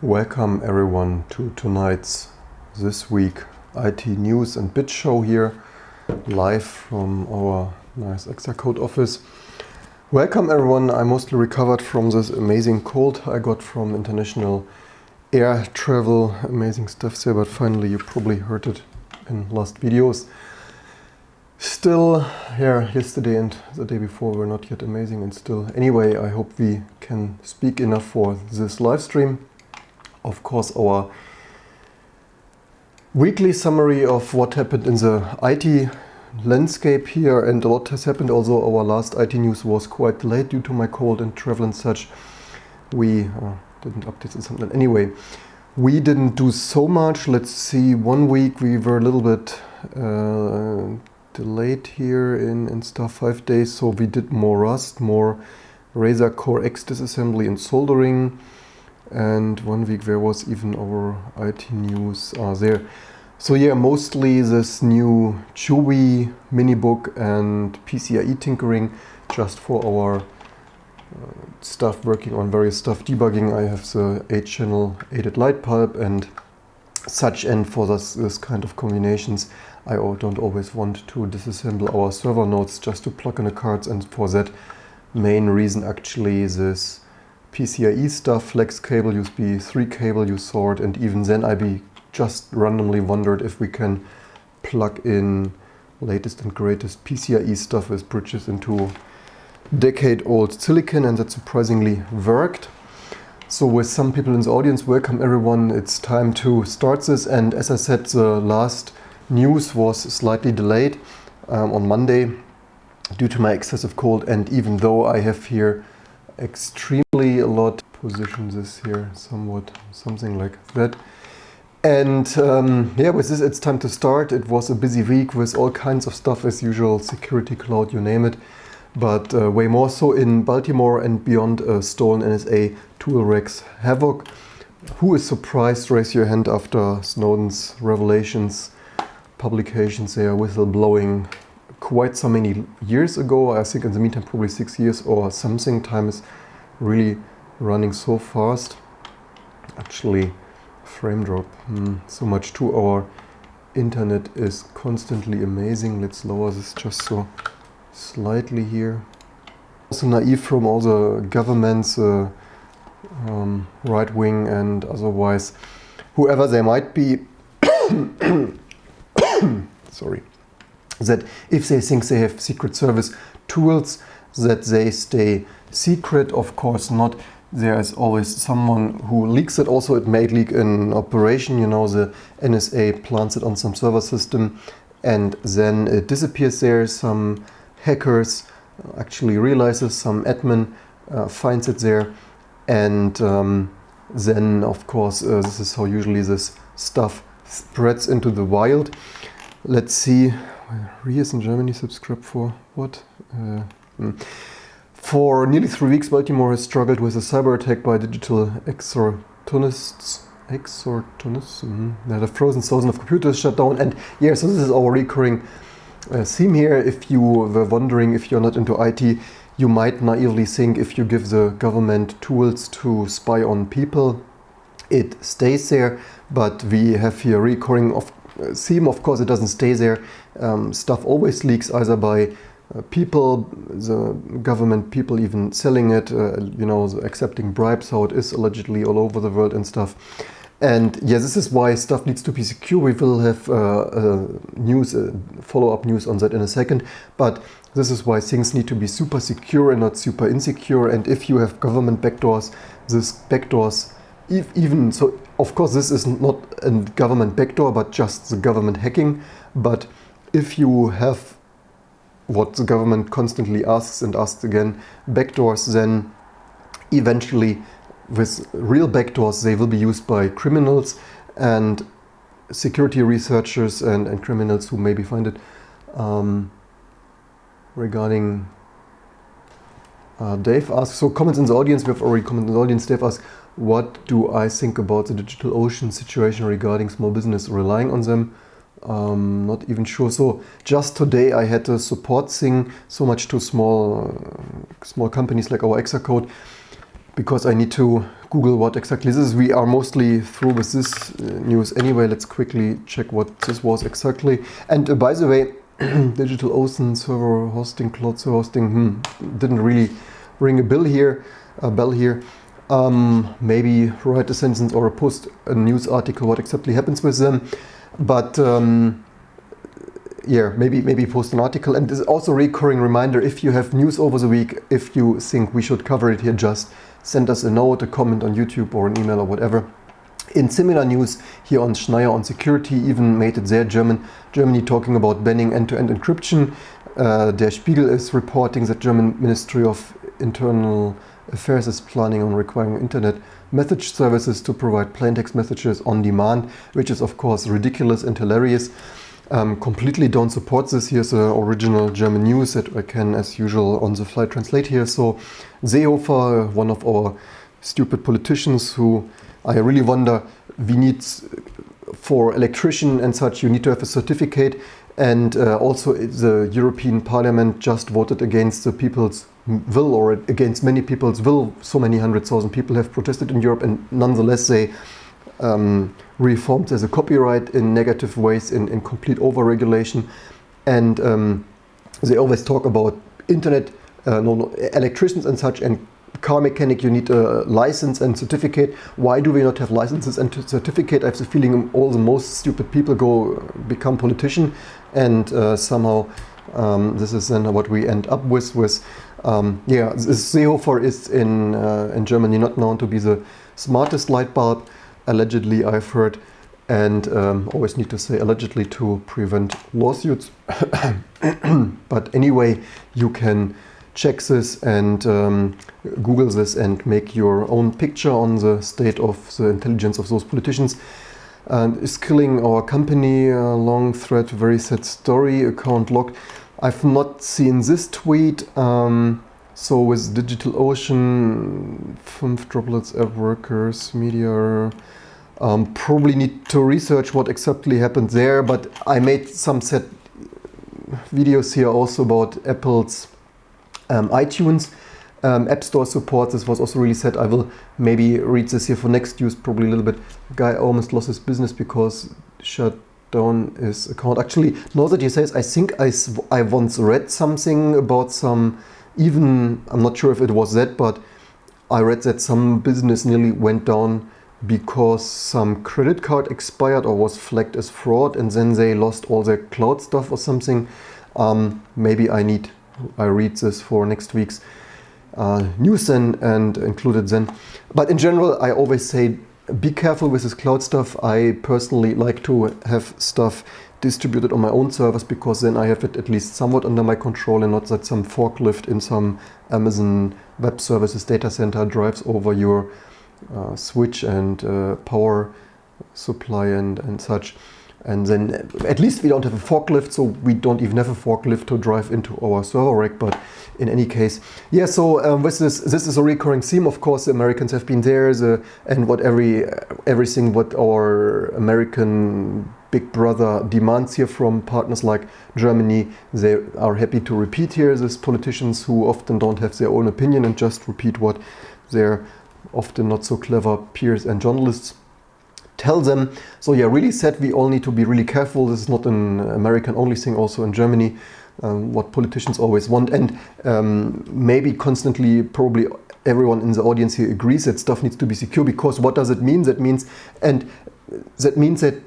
Welcome everyone to tonight's This Week IT News and Bit Show here, live from our nice Extra Code office. Welcome everyone, I mostly recovered from this amazing cold I got from international air travel. Amazing stuff there, but finally you probably heard it in last videos. Still, yesterday and the day before were not yet amazing, and still. Anyway, I hope we can speak enough for this live stream. Of course, our weekly summary of what happened in the IT landscape here, and a lot has happened. Also, our last IT news was quite delayed due to my cold and travel and such. We didn't update this something. Anyway, we didn't do so much. Let's see, 1 week we were a little bit delayed here in stuff, 5 days. So we did more Rust, more Razer Core X disassembly and soldering. And 1 week there was even our IT news there. So yeah, mostly this new Chewy mini book and PCIe tinkering, just for our stuff working on various stuff debugging. I have the 8-channel 8-bit light pulp and such, and for this kind of combinations I don't always want to disassemble our server nodes just to plug in the cards, and for that main reason actually this PCIe stuff, flex cable, USB 3 cable, you saw it, and even then I just randomly wondered if we can plug in latest and greatest PCIe stuff with bridges into decade-old silicon, and that surprisingly worked. So with some people in the audience, welcome everyone, it's time to start this. And as I said, the last news was slightly delayed on Monday due to my excessive cold, and even though I have here extremely a lot, position this here somewhat, something like that. And yeah, with this it's time to start. It was a busy week with all kinds of stuff as usual, security, cloud, you name it, but way more so in Baltimore and beyond. Stolen NSA tool Wreaks Havoc. Who is surprised? Raise your hand after Snowden's revelations, publications there, whistleblowing quite so many years ago. I think in the meantime probably 6 years or something. Time is really running so fast. Actually, frame drop, so much to our internet is constantly amazing. Let's lower this just so slightly here. Also naive from all the governments, right wing and otherwise, whoever they might be, sorry, that if they think they have Secret Service tools, that they stay secret. Of course not. There is always someone who leaks it. Also, it may leak in operation. You know, the NSA plants it on some server system and then it disappears there. Some hackers actually realizes, some admin finds it there, and then of course this is how usually this stuff spreads into the wild. Let's see. Rears in Germany subscribe for what? For nearly 3 weeks, Baltimore has struggled with a cyber attack by digital extortionists. They had a frozen thousands of computers shut down, and yeah, so this is our recurring theme here. If you were wondering, if you're not into IT, you might naively think if you give the government tools to spy on people, it stays there. But we have here recurring theme. Of course, it doesn't stay there. Stuff always leaks either by people, the government people even selling it, you know, accepting bribes, how it is allegedly all over the world and stuff. And yeah, this is why stuff needs to be secure. We will have news, follow-up news on that in a second. But this is why things need to be super secure and not super insecure. And if you have government backdoors, these backdoors, even so, of course, this is not a government backdoor, but just the government hacking. But if you have what the government constantly asks and asks again, backdoors, then eventually with real backdoors they will be used by criminals and security researchers and criminals who maybe find it. Regarding Dave asks, so comments in the audience, we have already commented in the audience. Dave asks, what do I think about the DigitalOcean situation regarding small business relying on them? Not even sure. So just today I had a support thing, so much to small companies like our Exacode, because I need to Google what exactly this is. We are mostly through with this news anyway. Let's quickly check what this was exactly. And by the way, DigitalOcean server hosting, cloud server hosting, didn't really ring a bell here. Maybe write a sentence or post a news article what exactly happens with them. But yeah, maybe post an article. And there's also a recurring reminder, if you have news over the week, if you think we should cover it here, just send us a note, a comment on YouTube or an email or whatever. In similar news here on Schneier on security, even made it there, Germany talking about banning end-to-end encryption. Der Spiegel is reporting that German Ministry of Internal Affairs is planning on requiring internet message services to provide plain text messages on demand, which is of course ridiculous and hilarious. Completely don't support this. Here's the original German news that I can, as usual, on the fly translate here. So Seehofer, one of our stupid politicians who I really wonder, we need, for electrician and such, you need to have a certificate. And also the European Parliament just voted against the people's will, or against many people's will. So many 100,000 people have protested in Europe, and nonetheless they reformed as a copyright in negative ways, in complete over-regulation. And they always talk about internet, electricians and such, and car mechanic, you need a license and certificate. Why do we not have licenses and certificate? I have the feeling all the most stupid people become politician, and somehow this is then what we end up with. Yeah, Seehofer is in Germany not known to be the smartest light bulb. Allegedly, I've heard, and always need to say allegedly to prevent lawsuits. But anyway, you can check this and Google this and make your own picture on the state of the intelligence of those politicians. Is killing our company, long thread, very sad story, account locked. I've not seen this tweet. So with DigitalOcean, 5 droplets, app workers, media, probably need to research what exactly happened there, but I made some set videos here also about Apple's iTunes App Store support. This was also really sad. I will maybe read this here for next use, probably a little bit. Guy almost lost his business because shut down his account. Actually, now that you say this, I think I once read something about even, I'm not sure if it was that, but I read that some business nearly went down because some credit card expired or was flagged as fraud, and then they lost all their cloud stuff or something. Maybe I read this for next week's news then and include it then. But in general, I always say be careful with this cloud stuff. I personally like to have stuff distributed on my own servers, because then I have it at least somewhat under my control, and not that some forklift in some Amazon Web Services data center drives over your switch and power supply and such. And then at least we don't have a forklift, so we don't even have a forklift to drive into our server rack. But in any case, yeah, so with this is a recurring theme. Of course, the Americans have been there, and what everything what our American big brother demands here from partners like Germany, they are happy to repeat here. These politicians who often don't have their own opinion and just repeat what their often not so clever peers and journalists tell them. So yeah, really sad. We all need to be really careful. This is not an American only thing, also in Germany, what politicians always want. And maybe constantly, probably everyone in the audience here agrees that stuff needs to be secure, because what does it mean? That means that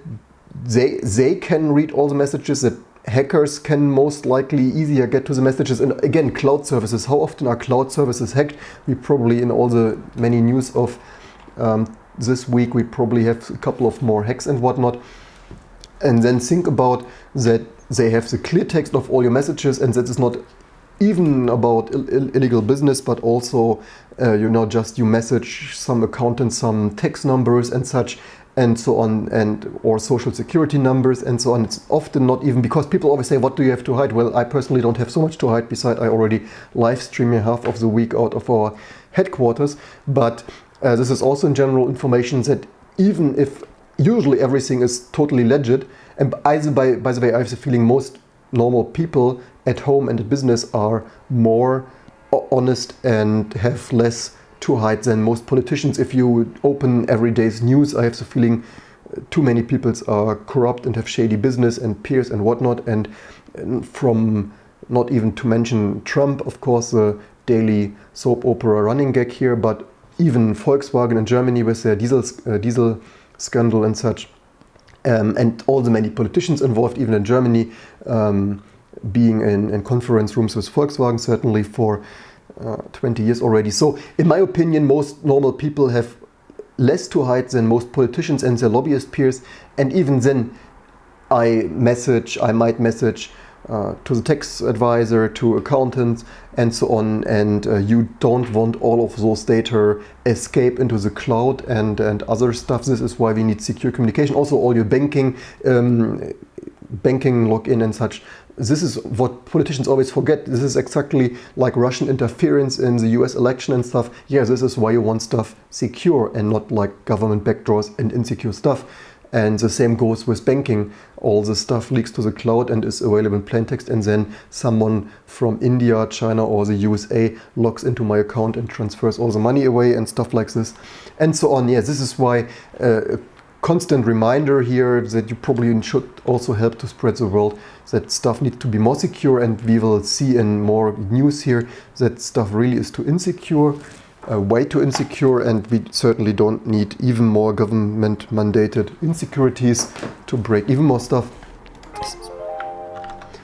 they can read all the messages, that hackers can most likely easier get to the messages. And again, cloud services, how often are cloud services hacked? We probably, in all the many news of this week, we probably have a couple of more hacks and whatnot. And then think about that they have the clear text of all your messages, and that is not even about illegal business, but also just you message some accountant some text numbers and such, and so on, or social security numbers and so on. It's often not even, because people always say, what do you have to hide? Well, I personally don't have so much to hide, besides I already live stream half of the week out of our headquarters. But this is also in general information that even if usually everything is totally legit, and by the way, I have the feeling most normal people at home and at business are more honest and have less to hide than most politicians. If you open everyday's news, I have the feeling too many people are corrupt and have shady business and peers and whatnot. And from not even to mention Trump, of course, the daily soap opera running gag here, but even Volkswagen in Germany with their diesel scandal and such. And all the many politicians involved, even in Germany, being in conference rooms with Volkswagen, certainly for 20 years already. So, in my opinion, most normal people have less to hide than most politicians and their lobbyist peers. And even then, I might message to the tax advisor, to accountants, and so on. And you don't want all of those data escape into the cloud and other stuff. This is why we need secure communication. Also, all your banking login and such. This is what politicians always forget. This is exactly like Russian interference in the US election and stuff. Yeah, this is why you want stuff secure and not like government backdoors and insecure stuff. And the same goes with banking. All the stuff leaks to the cloud and is available in plain text, and then someone from India, China, or the USA logs into my account and transfers all the money away and stuff like this, and so on. Yeah, this is why a constant reminder here that you probably should also help to spread the word that stuff needs to be more secure, and we will see in more news here that stuff really is too insecure. Way too insecure, and we certainly don't need even more government mandated insecurities to break even more stuff.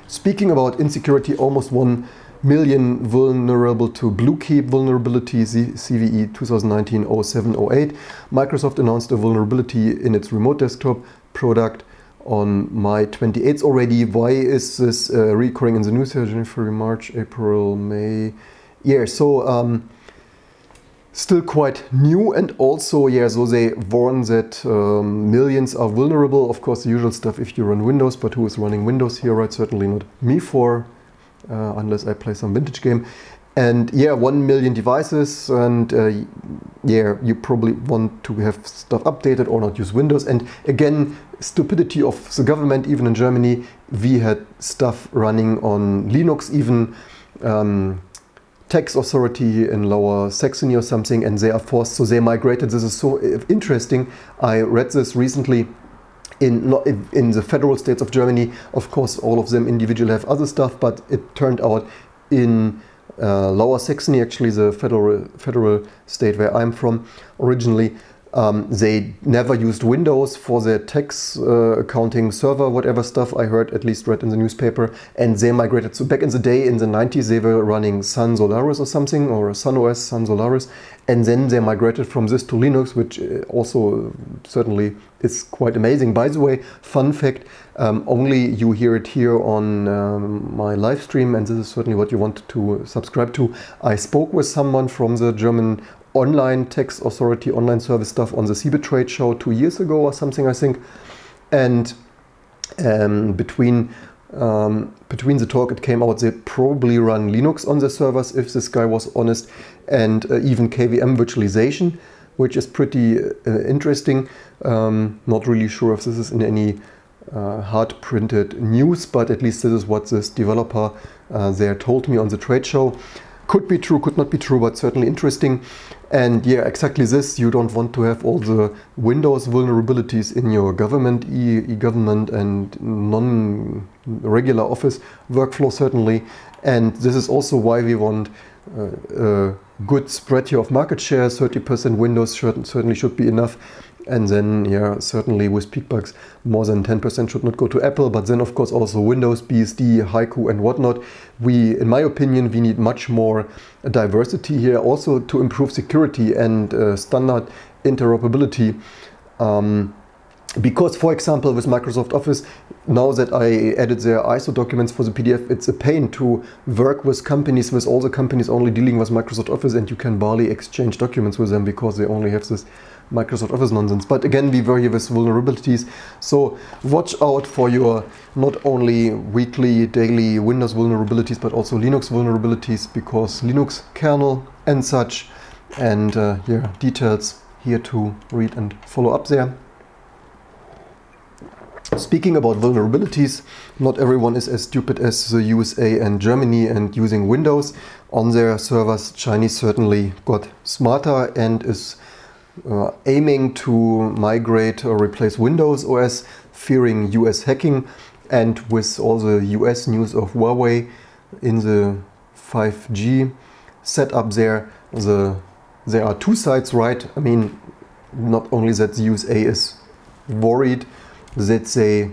Speaking about insecurity, almost 1 million vulnerable to BlueKeep vulnerabilities, CVE 2019-07-08. Microsoft announced a vulnerability in its remote desktop product on May 28th already. Why is this recurring in the news here? January, March, April, May. Yeah, so still quite new, and also, yeah, so they warn that millions are vulnerable. Of course, the usual stuff if you run Windows, but who is running Windows here, right? Certainly not me, unless I play some vintage game. And yeah, 1 million devices, and yeah, you probably want to have stuff updated or not use Windows. And again, stupidity of the government, even in Germany, we had stuff running on Linux, even tax authority in Lower Saxony or something, and they are forced, so they migrated. This is so interesting. I read this recently in the federal states of Germany. Of course, all of them individually have other stuff, but it turned out in Lower Saxony, actually the federal state where I'm from originally, they never used Windows for their tax accounting server, whatever stuff I heard, at least read in the newspaper, and they migrated. So back in the day, in the 90s, they were running Sun Solaris or something, or Sun OS, Sun Solaris, and then they migrated from this to Linux, which also certainly is quite amazing. By the way, fun fact, only you hear it here on my live stream, and this is certainly what you want to subscribe to. I spoke with someone from the German online tax authority, online service stuff on the CeBIT trade show 2 years ago or something, I think. And between the talk, it came out they probably run Linux on their servers, if this guy was honest, and even KVM virtualization, which is pretty interesting. Not really sure if this is in any hard printed news, but at least this is what this developer there told me on the trade show. Could be true, could not be true, but certainly interesting. And yeah, exactly this. You don't want to have all the Windows vulnerabilities in your government, e-government and non-regular office workflow, certainly. And this is also why we want a good spread here of market share. 30% Windows certainly should be enough. And then, yeah, certainly with peak bugs, more than 10% should not go to Apple. But then, of course, also Windows, BSD, Haiku, and whatnot. In my opinion, we need much more diversity here, also to improve security and standard interoperability. Because, for example, with Microsoft Office, now that I added their ISO documents for the PDF, it's a pain to work with companies, with all the companies only dealing with Microsoft Office, and you can barely exchange documents with them because they only have this Microsoft Office nonsense. But again, we were here with vulnerabilities. So watch out for your not only weekly, daily Windows vulnerabilities, but also Linux vulnerabilities, because Linux kernel and such, and yeah, details here to read and follow up there. Speaking about vulnerabilities, not everyone is as stupid as the USA and Germany and using Windows on their servers. Chinese certainly got smarter and is aiming to migrate or replace Windows OS, fearing US hacking. And with all the US news of Huawei in the 5G setup there are two sides, right? I mean, not only that the USA is worried that they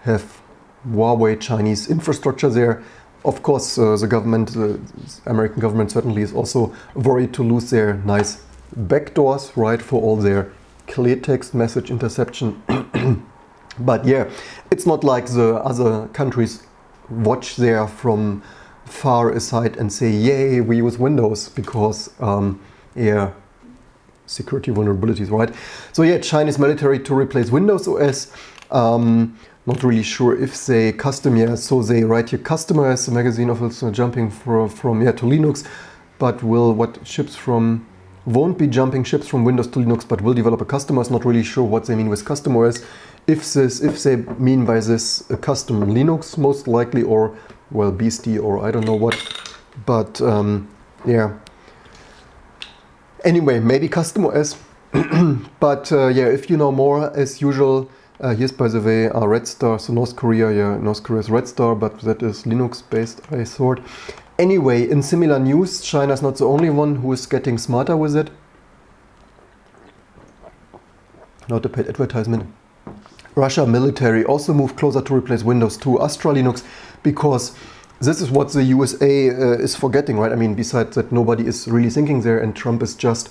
have Huawei Chinese infrastructure there. Of course, the government, the American government certainly is also worried to lose their nice backdoors, right, for all their clear text message interception. But yeah, it's not like the other countries watch there from far aside and say, yay, we use Windows because, yeah, security vulnerabilities, right? So yeah, Chinese military to replace Windows OS. Not really sure if they custom, yeah, so they write here customers, the magazine of also jumping from yeah to Linux, but won't be jumping ships from Windows to Linux, but will develop a customers. Not really sure what they mean with custom OS. If they mean by this a custom Linux most likely, or well, Beastie, or I don't know what, but yeah. Anyway, maybe custom OS. But yeah, if you know more, as usual, here's by the way Red Star, so North Korea, yeah, North Korea's Red Star, but that is Linux based, I thought. Anyway, in similar news, China's not the only one who is getting smarter with it. Not a paid advertisement. Russia military also moved closer to replace Windows 2 Astra Linux, because this is what the USA is forgetting, right? I mean, besides that, nobody is really thinking there, and Trump is just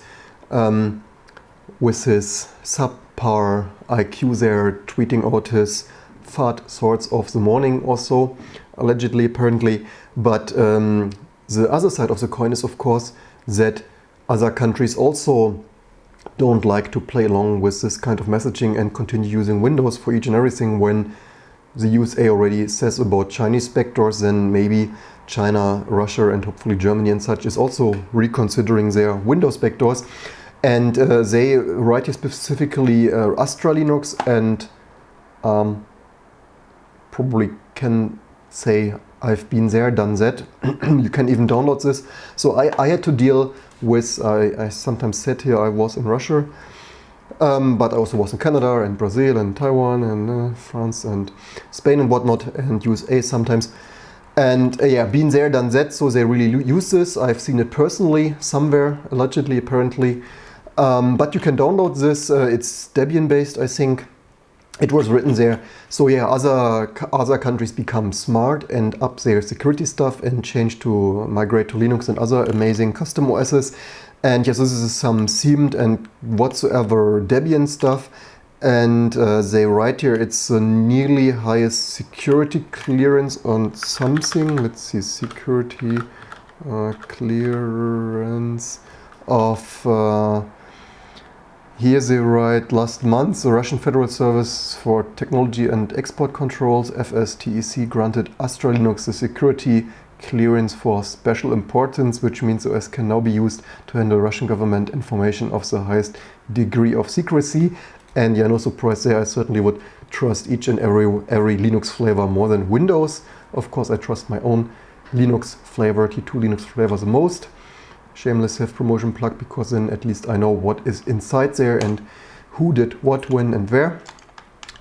with his subpar IQ there tweeting out his fart thoughts of the morning or so, allegedly, apparently. But the other side of the coin is, of course, that other countries also don't like to play along with this kind of messaging and continue using Windows for each and everything. When the USA already says about Chinese backdoors, then maybe China, Russia, and hopefully Germany and such is also reconsidering their Windows backdoors. And they write here specifically Astra Linux, and probably can say I've been there, done that. You can even download this. So I had to deal with, I sometimes said here I was in Russia, but I also was in Canada and Brazil and Taiwan and France and Spain and whatnot, and USA sometimes. And yeah, been there, done that. So they really use this. I've seen it personally somewhere, allegedly, apparently. But you can download this. It's Debian based, I think. It was written there. So yeah, other countries become smart and up their security stuff and change to migrate to Linux and other amazing custom OSs. And yes, this is some seamed and whatsoever Debian stuff. And they write here it's the nearly highest security clearance on something. Let's see, security clearance of... Here they write, last month, the Russian Federal Service for Technology and Export Controls, FSTEC, granted Astra Linux the security clearance for special importance, which means OS can now be used to handle Russian government information of the highest degree of secrecy. And yeah, no surprise there, I certainly would trust each and every Linux flavor more than Windows. Of course, I trust my own Linux flavor, T2 Linux flavor the most. Shameless self-promotion plug, because then at least I know what is inside there and who did what, when and where.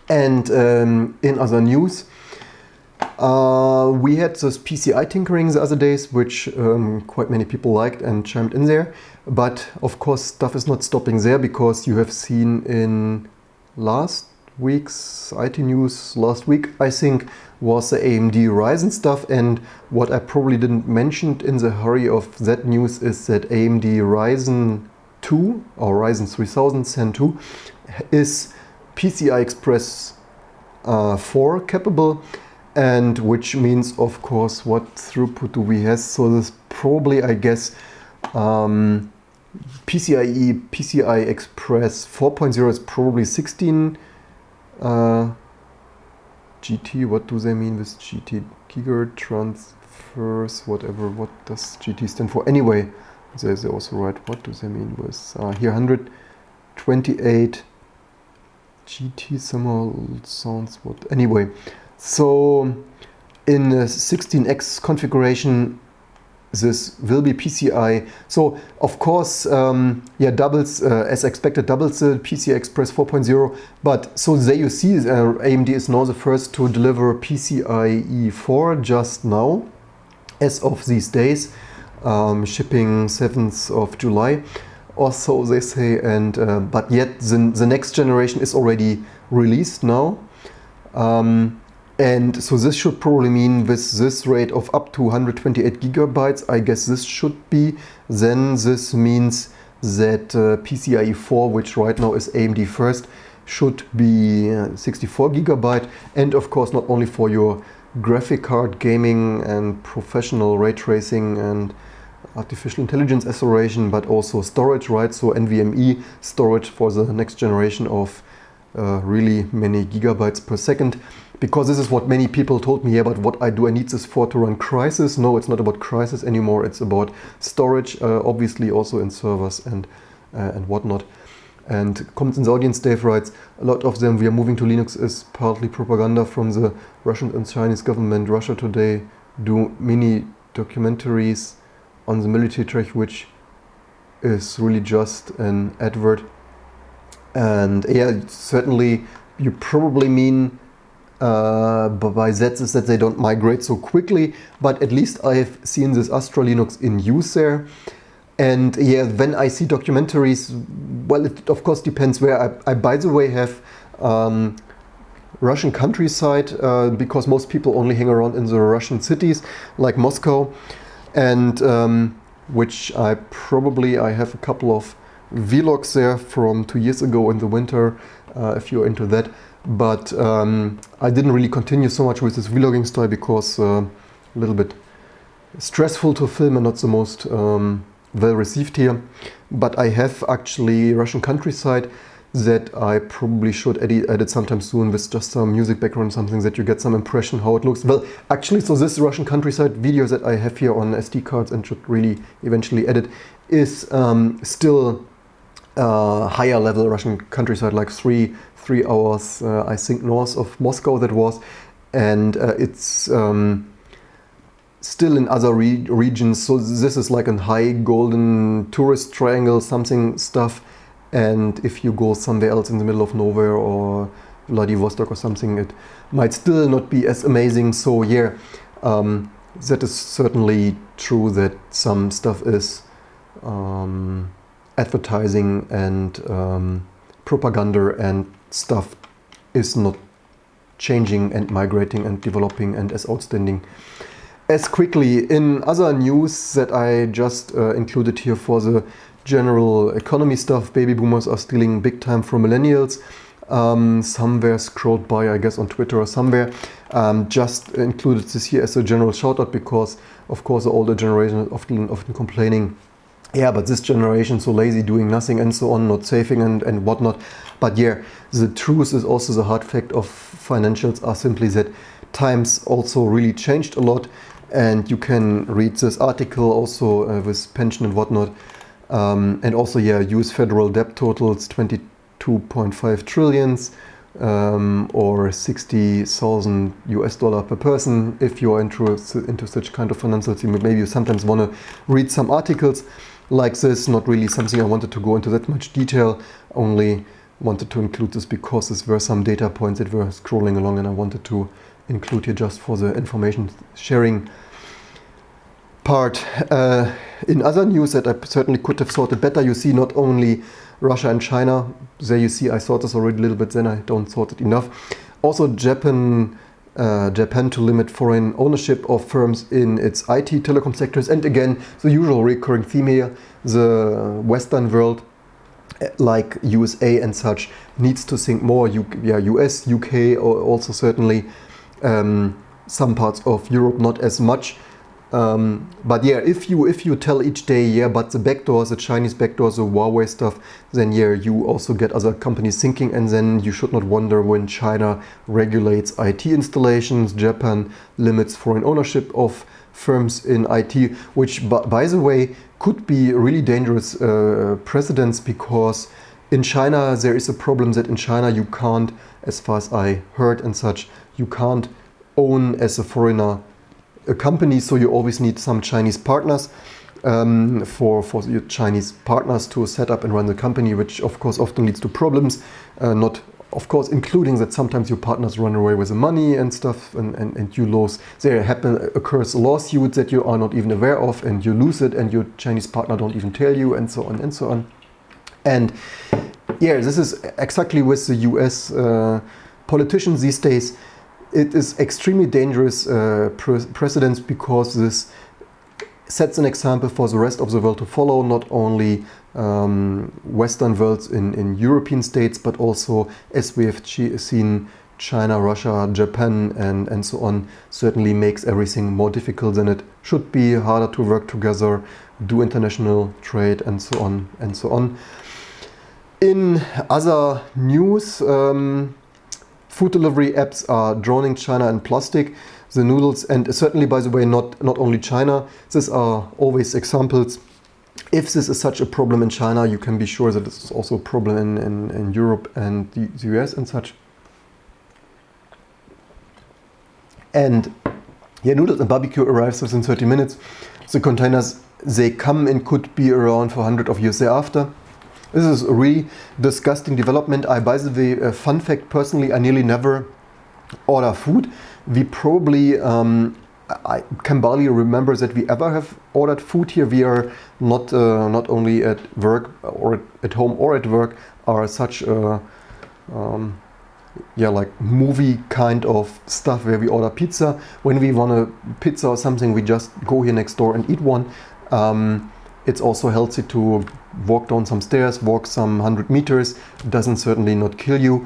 And in other news, we had this PCI tinkering the other days, which quite many people liked and chimed in there. But of course, stuff is not stopping there, because you have seen in last week's IT news, last week I think, was the AMD Ryzen stuff. And what I probably didn't mention in the hurry of that news is that AMD Ryzen 2 or Ryzen 3000 Zen 2 is PCI-Express 4 capable, and which means, of course, what throughput do we have? So this probably, I guess, PCI-Express 4.0 is probably 16 GT, what do they mean with GT? Gigahertz transfers, whatever, what does GT stand for? Anyway, they also write, what do they mean with, here 128 GT somehow sounds what. Anyway, so in a 16x configuration, this will be PCI. So of course, doubles as expected, doubles the PCI Express 4.0. But so there you see, AMD is now the first to deliver PCIe 4 just now, as of these days, shipping 7th of July. Or so they say, and but yet the next generation is already released now. And so this should probably mean with this rate of up to 128 gigabytes, I guess this should be, then this means that PCIe 4, which right now is AMD first, should be 64 gigabyte. And of course, not only for your graphic card gaming and professional ray tracing and artificial intelligence acceleration, but also storage, right? So NVMe storage for the next generation of really many gigabytes per second. Because this is what many people told me, yeah, but what I need this for to run Crysis? No, it's not about Crysis anymore. It's about storage, obviously also in servers and whatnot. And comments in the audience, Dave writes, a lot of them, we are moving to Linux, is partly propaganda from the Russian and Chinese government. Russia Today do mini documentaries on the military tech, which is really just an advert. And yeah, certainly you probably mean by that is that they don't migrate so quickly, but at least I've seen this Astra Linux in use there. And yeah, when I see documentaries, well, it of course depends where. I by the way have Russian countryside, because most people only hang around in the Russian cities like Moscow, and which I have a couple of vlogs there from 2 years ago in the winter, if you're into that. But I didn't really continue so much with this vlogging style because a little bit stressful to film and not the most well received here. But I have actually Russian countryside that I probably should edit sometime soon with just some music background, something that you get some impression how it looks. Well, actually, so this Russian countryside video that I have here on SD cards and should really eventually edit is still higher level Russian countryside, like three hours, I think, north of Moscow that was, and it's still in other regions. So this is like a high golden tourist triangle something stuff, and if you go somewhere else in the middle of nowhere or Vladivostok or something, it might still not be as amazing. So yeah, that is certainly true that some stuff is advertising and propaganda and stuff is not changing and migrating and developing and as outstanding as quickly. In other news that I just included here for the general economy stuff, baby boomers are stealing big time from millennials. Somewhere scrolled by, I guess on Twitter or somewhere, just included this here as a general shout out because of course the older generation is often complaining, yeah, but this generation so lazy, doing nothing and so on, not saving and whatnot. But yeah, the truth is also the hard fact of financials are simply that times also really changed a lot. And you can read this article also with pension and whatnot. And also, yeah, US federal debt totals 22.5 trillions or 60,000 US dollar per person. If you're into such kind of financials, maybe you sometimes want to read some articles like this. Not really something I wanted to go into that much detail, only wanted to include this because these were some data points that were scrolling along and I wanted to include here just for the information sharing part. In other news that I certainly could have sorted better, you see not only Russia and China, there you see I sorted this already a little bit, then I don't sort it enough. Also Japan to limit foreign ownership of firms in its IT telecom sectors. And again, the usual recurring theme here, the Western world, like USA and such, needs to think more. US, UK, or also certainly some parts of Europe, not as much. But yeah, if you tell each day, yeah, but the backdoors, the Chinese backdoors, the Huawei stuff, then yeah, you also get other companies thinking, and then you should not wonder when China regulates IT installations, Japan limits foreign ownership of firms in IT, which by the way could be really dangerous precedents, because In China, there is a problem that in China you can't, as far as I heard and such, you can't own as a foreigner a company, so you always need some Chinese partners for your Chinese partners to set up and run the company, which of course often leads to problems, not of course including that sometimes your partners run away with the money and stuff, and you lose, occurs a lawsuit that you are not even aware of, and you lose it and your Chinese partner don't even tell you, and so on and so on. And yeah, this is exactly with the US politicians these days. It is extremely dangerous precedence, because this sets an example for the rest of the world to follow, not only Western worlds in European states, but also, as we have seen, China, Russia, Japan, and so on, certainly makes everything more difficult than it should be, harder to work together, do international trade, and so on and so on. In other news, food delivery apps are drowning China in plastic. The noodles, and certainly, by the way, not only China, these are always examples. If this is such a problem in China, you can be sure that this is also a problem in Europe and the US and such. And yeah, noodles and barbecue arrives within 30 minutes. The containers, they come and could be around for 100 of years thereafter. This is a really disgusting development. By the way, a fun fact, personally, I nearly never order food. We probably, I can barely remember that we ever have ordered food here. We are not only at work or at home or at work, are such a, like movie kind of stuff where we order pizza. When we want a pizza or something, we just go here next door and eat one. It's also healthy to walk down some stairs, walk some 100 meters. It doesn't certainly not kill you.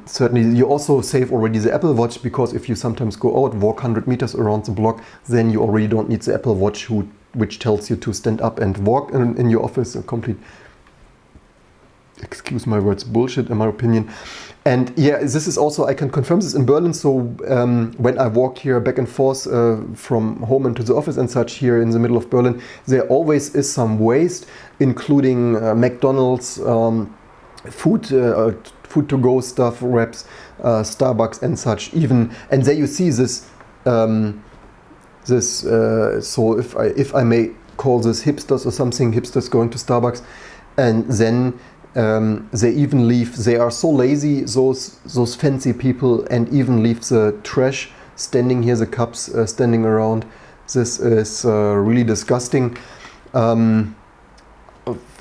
Certainly you also save already the Apple Watch, because if you sometimes go out, walk 100 meters around the block, then you already don't need the Apple Watch which tells you to stand up and walk in your office. A complete, excuse my words, bullshit in my opinion. And yeah, this is also, I can confirm this in Berlin. So when I walk here back and forth from home into the office and such here in the middle of Berlin, there always is some waste, including McDonald's, food to go stuff, wraps, Starbucks and such even. And there you see this, so if I may call this hipsters or something, hipsters going to Starbucks, and then they even leave, they are so lazy, those fancy people, and even leave the trash standing here, the cups standing around. This is really disgusting.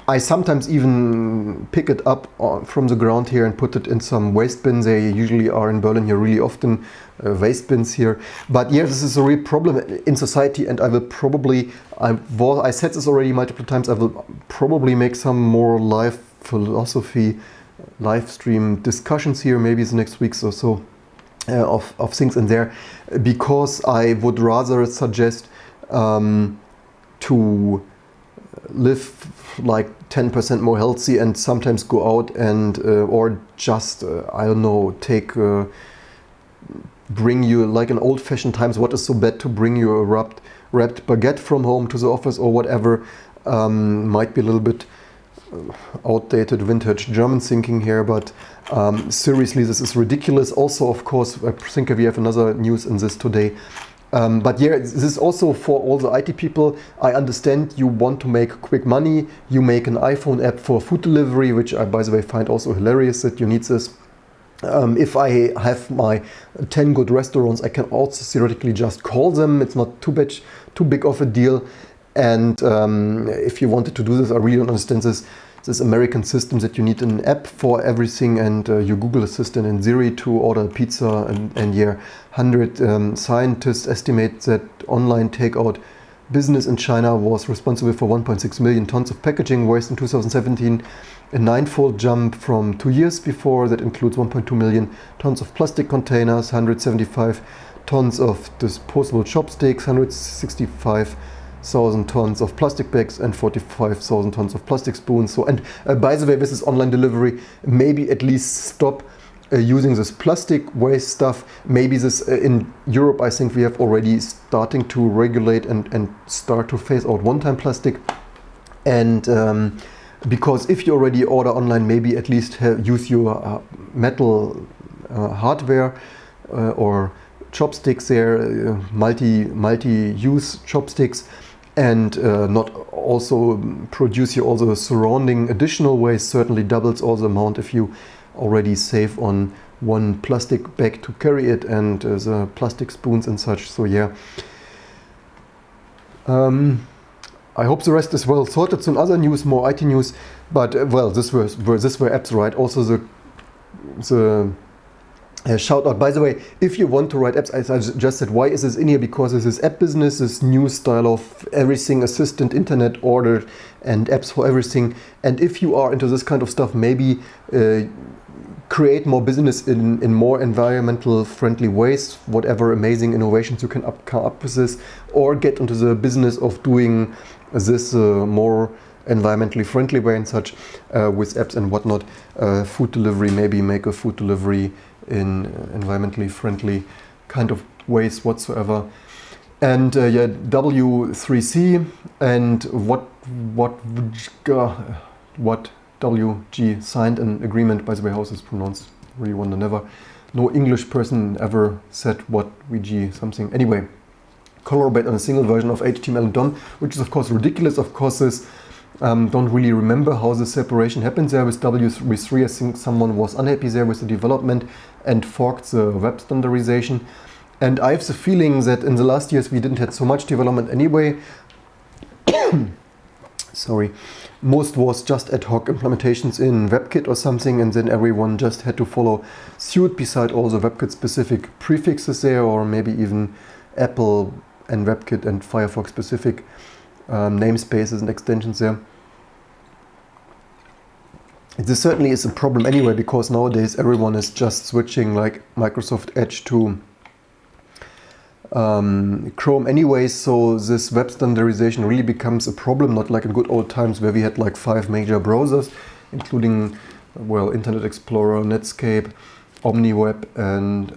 I sometimes even pick it up from the ground here and put it in some waste bins. They usually are in Berlin here really often, waste bins here. But yeah, this is a real problem in society, and I will probably, I said this already multiple times, I will probably make some more live philosophy, live stream discussions here, maybe the next weeks or so, of things in there, because I would rather suggest to live like 10% more healthy and sometimes go out and or just I don't know, bring you like in old-fashioned times. What is so bad to bring you a wrapped baguette from home to the office or whatever? Might be a little bit outdated vintage German thinking here, but seriously, this is ridiculous. Also, of course, I think we have another news in this today. But yeah, this is also for all the IT people. I understand you want to make quick money. You make an iPhone app for food delivery, which I, by the way, find also hilarious that you need this. If I have my 10 good restaurants, I can also theoretically just call them. It's not too big of a deal. And if you wanted to do this, I really don't understand this American system that you need an app for everything, and your Google Assistant and Siri to order a pizza, and yeah, 100 scientists estimate that online takeout business in China was responsible for 1.6 million tons of packaging waste in 2017, a 9-fold jump from 2 years before. That includes 1.2 million tons of plastic containers, 175 tons of disposable chopsticks, 165,000 tons of plastic bags, and 45,000 tons of plastic spoons. So, and by the way, this is online delivery. Maybe at least stop using this plastic waste stuff. Maybe this in Europe, I think we have already starting to regulate and start to phase out one-time plastic. And because if you already order online, maybe at least use your metal hardware or chopsticks there, multi-use chopsticks, and not also produce you all the surrounding additional waste. Certainly doubles all the amount if you already save on one plastic bag to carry it and the plastic spoons and such. So yeah, I hope the rest is well sorted. Some other news, more IT news, but well, this were apps, right? Also the shout out, by the way, if you want to write apps, as I just said, why is this in here? Because this is app business, this new style of everything assistant, internet order, and apps for everything. And if you are into this kind of stuff, maybe create more business in more environmental friendly ways, whatever amazing innovations you can come up with this, or get into the business of doing this more environmentally friendly way and such with apps and whatnot. Food delivery, maybe make a food delivery in environmentally friendly kind of ways whatsoever. And yeah, W3C and WHATWG signed an agreement. By the way, how is this pronounced? Really wonder. Never, no English person ever said WHATWG something. Anyway, collaborate on a single version of HTML and DOM, which is of course ridiculous. Of course, this don't really remember how the separation happens there with W3. I think someone was unhappy there with the development and forked the web standardization. And I have the feeling that in the last years we didn't have so much development anyway. Sorry. Most was just ad hoc implementations in WebKit or something, and then everyone just had to follow suit beside all the WebKit specific prefixes there, or maybe even Apple and WebKit and Firefox specific namespaces and extensions there. This certainly is a problem anyway, because nowadays everyone is just switching like Microsoft Edge to Chrome anyway, so this web standardization really becomes a problem, not like in good old times where we had like 5 major browsers, including, well, Internet Explorer, Netscape, OmniWeb, and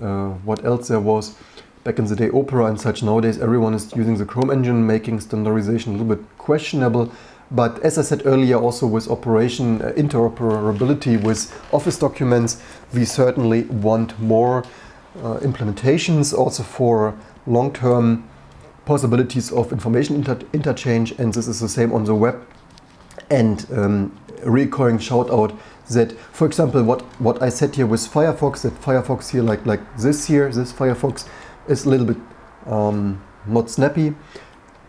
what else there was back in the day, Opera and such. Nowadays everyone is using the Chrome engine, making standardization a little bit questionable. But as I said earlier, also with interoperability with Office documents, we certainly want more implementations also for long-term possibilities of information interchange, and this is the same on the web. And recurring shout out that, for example, what I said here with Firefox, that Firefox here, like this here, this Firefox is a little bit not snappy.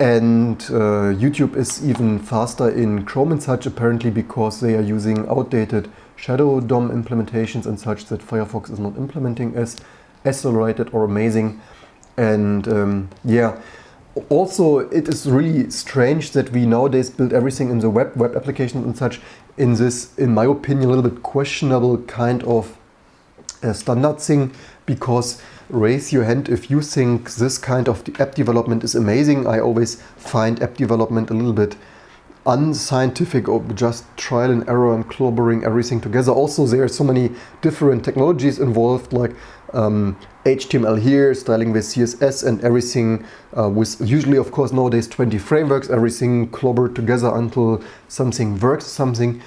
And YouTube is even faster in Chrome and such, apparently, because they are using outdated shadow DOM implementations and such that Firefox is not implementing as accelerated or amazing. And yeah, also it is really strange that we nowadays build everything in the web applications and such in this, in my opinion, a little bit questionable kind of standard thing, because raise your hand if you think this kind of app development is amazing. I always find app development a little bit unscientific, or just trial and error and clobbering everything together. Also, there are so many different technologies involved, like HTML here, styling with CSS and everything, with usually, of course, nowadays 20 frameworks, everything clobbered together until something works, something.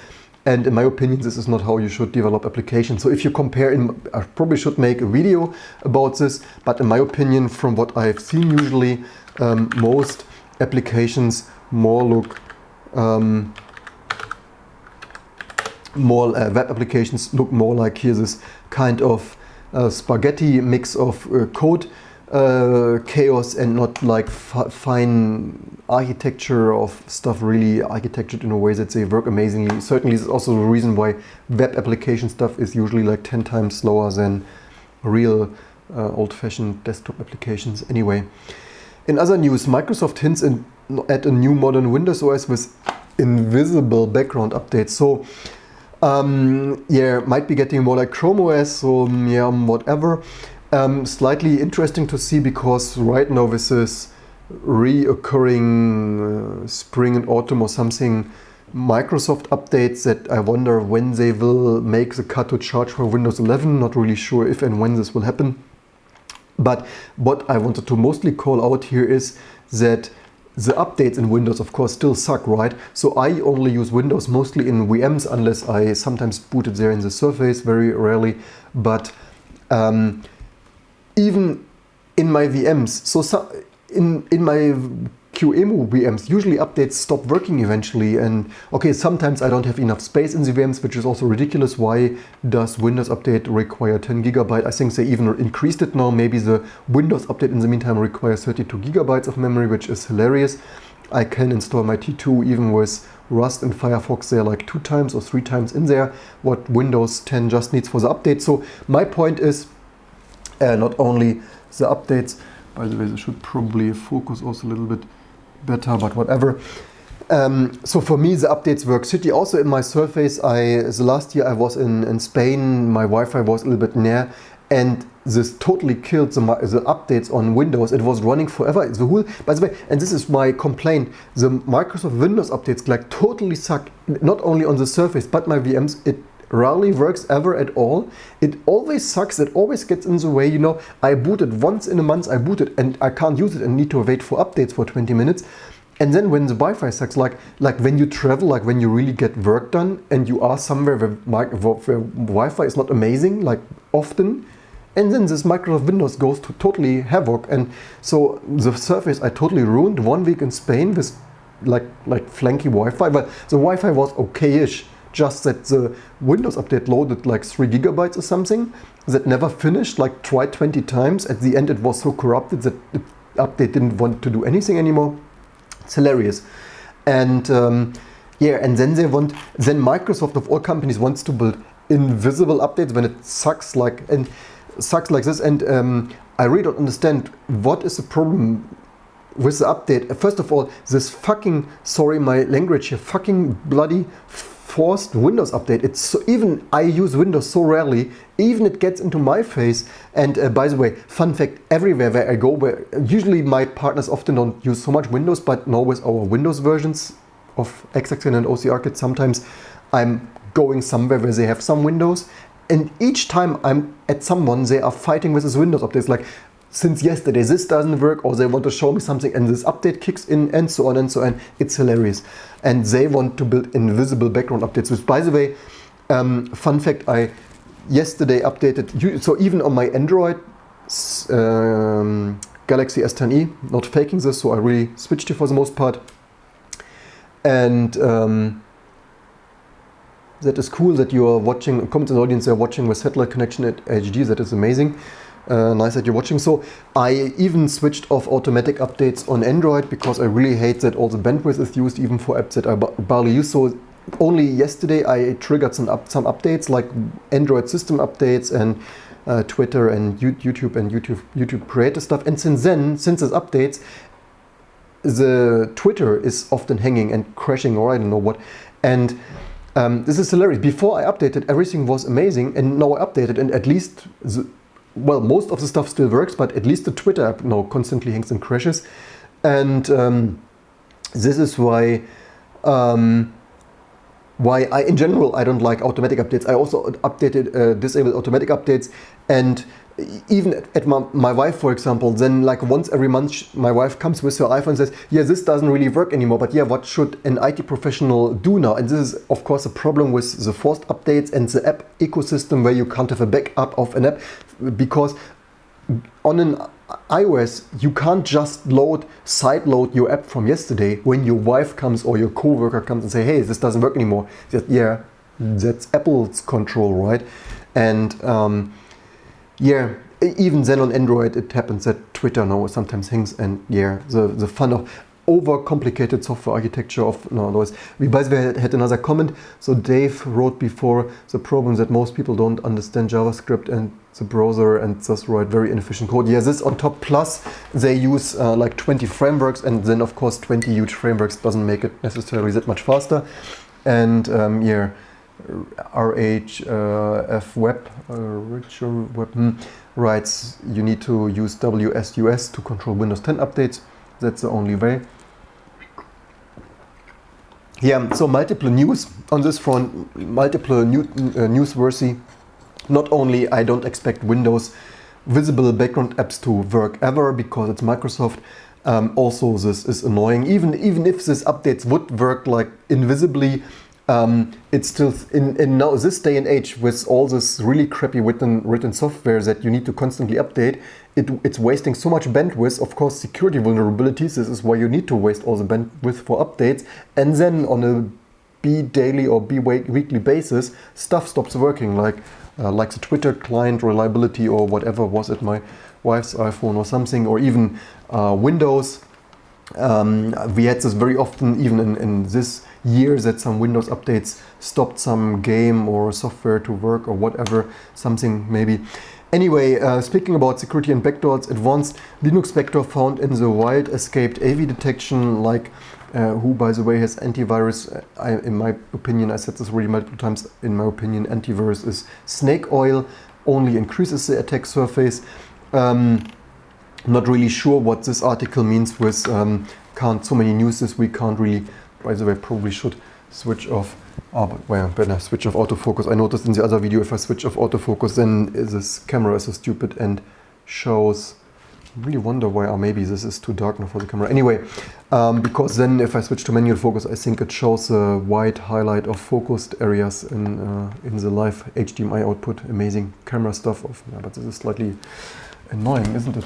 And in my opinion, this is not how you should develop applications. So if you compare, I probably should make a video about this, but in my opinion, from what I've seen usually, most applications more look, web applications look more like here, this kind of spaghetti mix of code chaos, and not like fine architecture of stuff really architectured in a way that they work amazingly. Certainly, this is also the reason why web application stuff is usually like 10 times slower than real old-fashioned desktop applications. Anyway, in other news, Microsoft hints at a new modern Windows OS with invisible background updates. So yeah, might be getting more like Chrome OS, so yeah, whatever. Slightly interesting to see, because right now with this reoccurring spring and autumn or something Microsoft updates, that I wonder when they will make the cut to charge for Windows 11. Not really sure if and when this will happen. But what I wanted to mostly call out here is that the updates in Windows, of course, still suck, right? So I only use Windows mostly in VMs, unless I sometimes boot it there in the Surface, very rarely. But even in my VMs, in my QEMU VMs, usually updates stop working eventually. And okay, sometimes I don't have enough space in the VMs, which is also ridiculous. Why does Windows Update require 10 GB? I think they even increased it now. Maybe the Windows Update in the meantime requires 32 GB of memory, which is hilarious. I can install my T2 even with Rust and Firefox. They're like 2 times or 3 times in there, what Windows 10 just needs for the update. So my point is not only the updates, by the way, they should probably focus also a little bit better, but whatever. So for me, the updates work. City also in my Surface. The last year I was in Spain, my Wi-Fi was a little bit near, and this totally killed the updates on Windows. It was running forever. The whole, by the way, and this is my complaint, the Microsoft Windows updates like totally suck. Not only on the Surface, but my VMs. It rarely works ever at all. It always sucks. It always gets in the way. You know, I boot it once in a month. I boot it and I can't use it and need to wait for updates for 20 minutes. And then when the Wi-Fi sucks, like when you travel, like when you really get work done and you are somewhere where Wi-Fi is not amazing, like often, and then this Microsoft Windows goes to totally havoc. And so the Surface I totally ruined 1 week in Spain with like flanky Wi-Fi, but the Wi-Fi was okay-ish. Just that the Windows update loaded like 3 GB or something that never finished, like tried 20 times. At the end it was so corrupted that the update didn't want to do anything anymore. It's hilarious. And yeah, and then then Microsoft of all companies wants to build invisible updates when it sucks like this. And I really don't understand what is the problem with the update. First of all, this fucking, sorry my language here, fucking bloody forced Windows update. It's so, even I use Windows so rarely, even it gets into my face. And by the way, fun fact, everywhere where I go, where usually my partners often don't use so much Windows, but now with our Windows versions of XXN and OCR kit, sometimes I'm going somewhere where they have some Windows, and each time I'm at someone, they are fighting with this Windows updates, like since yesterday this doesn't work, or they want to show me something and this update kicks in, and so on and so on. It's hilarious. And they want to build invisible background updates, which, by the way, fun fact, I yesterday updated, so even on my Android Galaxy S10e, not faking this, so I really switched it for the most part. And that is cool that you are watching, comments in the audience are watching with satellite connection at HD, that is amazing. Nice that you're watching. So I even switched off automatic updates on Android because I really hate that all the bandwidth is used even for apps that I barely use. So only yesterday I triggered some updates like Android system updates and Twitter and YouTube and YouTube creator stuff. And since then, since these updates, the Twitter is often hanging and crashing, or I don't know what. And this is hilarious. Before I updated, everything was amazing, and now I updated, and at least well, most of the stuff still works, but at least the Twitter app now constantly hangs and crashes. And this is why I, in general, I don't like automatic updates. I also disabled automatic updates, and even at my wife, for example, then like once every month my wife comes with her iPhone and says, yeah, this doesn't really work anymore, but yeah, what should an IT professional do now? And this is of course a problem with the forced updates and the app ecosystem where you can't have a backup of an app, because on an iOS you can't just sideload your app from yesterday when your wife comes or your coworker comes and say, hey, this doesn't work anymore. Yeah, that's Apple's control, right? And yeah, even then on Android it happens that Twitter now sometimes hangs, and yeah, the fun of overcomplicated software architecture of those. We by the way had another comment. So Dave wrote before the problem that most people don't understand JavaScript and the browser and thus write very inefficient code. Yeah, this on top, plus they use like 20 frameworks, and then of course 20 huge frameworks doesn't make it necessarily that much faster. And yeah, RHF Web, Richard Web writes, you need to use WSUS to control Windows 10 updates. That's the only way. Yeah, so multiple news on this front, multiple newsworthy. Not only I don't expect Windows visible background apps to work ever because it's Microsoft, Also, this is annoying. Even if these updates would work like invisibly, it's still in now this day and age with all this really crappy written software that you need to constantly update. It's wasting so much bandwidth. Of course, security vulnerabilities. This is why you need to waste all the bandwidth for updates, and then on a daily or weekly basis, stuff stops working, like the Twitter client reliability or whatever was it, my wife's iPhone or something, or even Windows. We had this very often, even in this year, that some Windows updates stopped some game or software to work or whatever, something maybe. Anyway, speaking about security and backdoors, advanced Linux backdoor found in the wild escaped AV detection, like who, by the way, has antivirus. In my opinion, I said this already multiple times, in my opinion, antivirus is snake oil, only increases the attack surface. Not really sure what this article means with so many news this week, can't really, by the way, probably should switch off. But when I switch off autofocus, I noticed in the other video, if I switch off autofocus, then this camera is so stupid and shows. I really wonder why, maybe this is too dark now for the camera. Anyway, because then if I switch to manual focus, I think it shows a white highlight of focused areas in the live HDMI output. Amazing camera stuff. But this is slightly annoying, isn't it?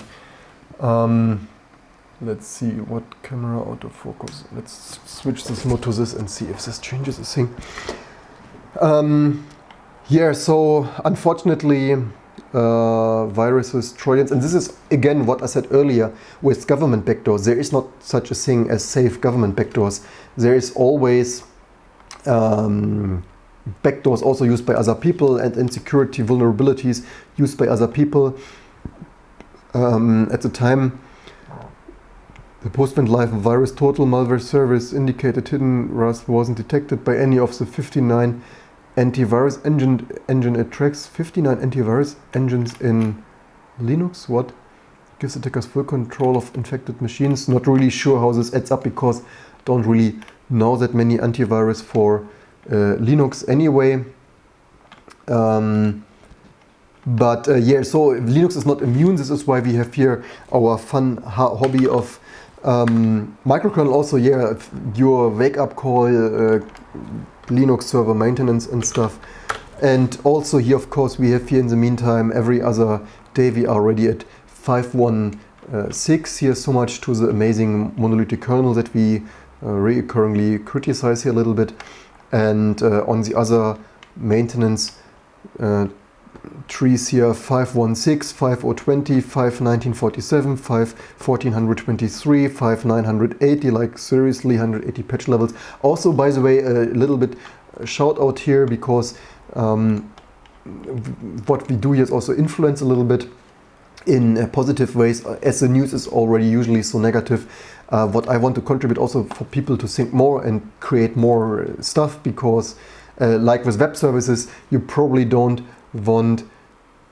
Let's see what camera autofocus. Let's switch this mode to this and see if this changes the thing. Yeah, so unfortunately, viruses, Trojans, and this is again what I said earlier with government backdoors. There is not such a thing as safe government backdoors. There is always backdoors also used by other people, and insecurity vulnerabilities used by other people. At the time, the post went live, virus total malware service indicated hidden Rust wasn't detected by any of the 59 antivirus engine it tracks. 59 antivirus engines in Linux. What gives attackers full control of infected machines? Not really sure how this adds up, because don't really know that many antivirus for Linux anyway. But yeah, so Linux is not immune. This is why we have here our fun hobby of microkernel. Also, yeah, your wake-up call, Linux server maintenance and stuff. And also here, of course, we have here in the meantime, every other day we are already at 5.1.6 here. So much to the amazing monolithic kernel that we recurringly criticize here a little bit. And on the other maintenance trees here, 5.1.6, 5.0.20, 5.19.47, 5.14.123, 5.980, like seriously 180 patch levels. Also, by the way, a little bit shout out here, because what we do here is also influence a little bit in positive ways, as the news is already usually so negative. What I want to contribute also for people to think more and create more stuff, because like with web services, you probably don't want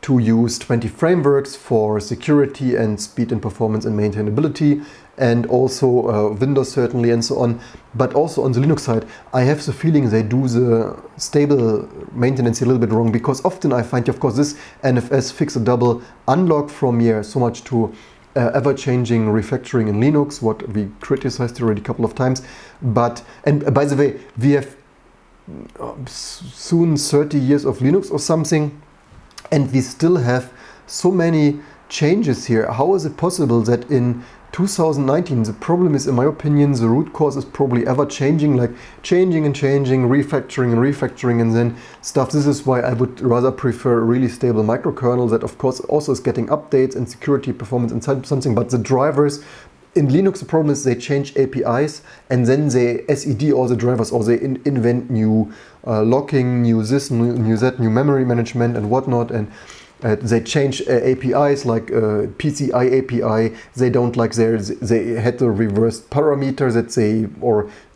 to use 20 frameworks for security and speed and performance and maintainability, and also Windows certainly and so on. But also on the Linux side, I have the feeling they do the stable maintenance a little bit wrong, because often I find, of course, this NFS fix a double unlock from here, so much to ever-changing refactoring in Linux, what we criticized already a couple of times. But, and by the way, we have soon 30 years of Linux or something, and we still have so many changes here. How is it possible that in 2019, the problem is, in my opinion, the root cause is probably ever changing, like changing and changing, refactoring and then stuff. This is why I would rather prefer a really stable microkernel that, of course, also is getting updates and security, performance and something. But the drivers in Linux, the problem is they change APIs and then they SED all the drivers, or they invent new locking, new this, new that, new memory management and whatnot. And they change APIs like PCI API. They don't like they had the reversed parameter that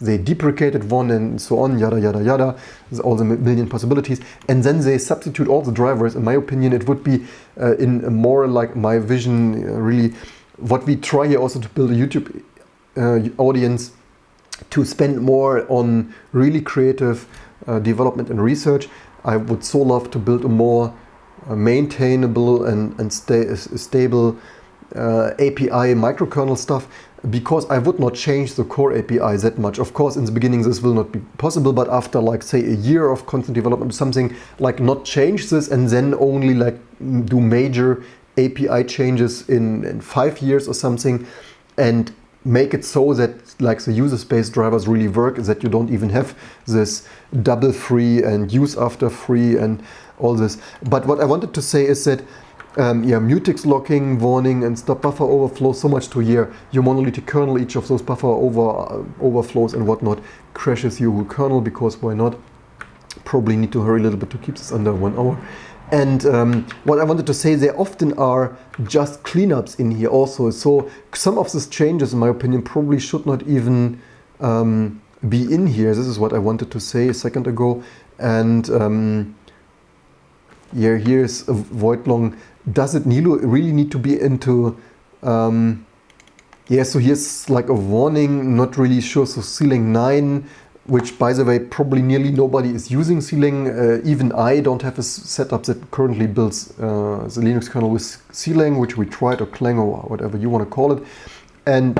they deprecated one and so on, yada yada yada. There's all the million possibilities, and then they substitute all the drivers. In my opinion, it would be in a more like my vision, really what we try here also to build a YouTube audience, to spend more on really creative development and research. I would so love to build a more maintainable and stable API microkernel stuff, because I would not change the core API that much. Of course, in the beginning this will not be possible, but after like say a year of constant development or something, like not change this and then only like do major API changes in 5 years or something, and make it so that like the user space drivers really work, that you don't even have this double free and use after free and all this. But what I wanted to say is that mutex locking, warning and stop buffer overflow so much to your monolithic kernel, each of those buffer overflows and whatnot crashes your whole kernel, because why not? Probably need to hurry a little bit to keep this under 1 hour. And what I wanted to say, there often are just cleanups in here also. So some of these changes, in my opinion, probably should not even be in here. This is what I wanted to say a second ago. And yeah, here's a void long. Does it really need to be into... yeah, so here's like a warning, not really sure. So ceiling 9, which by the way, probably nearly nobody is using ceiling. Even I don't have a setup that currently builds the Linux kernel with ceiling, which we tried, or Clang or whatever you want to call it. And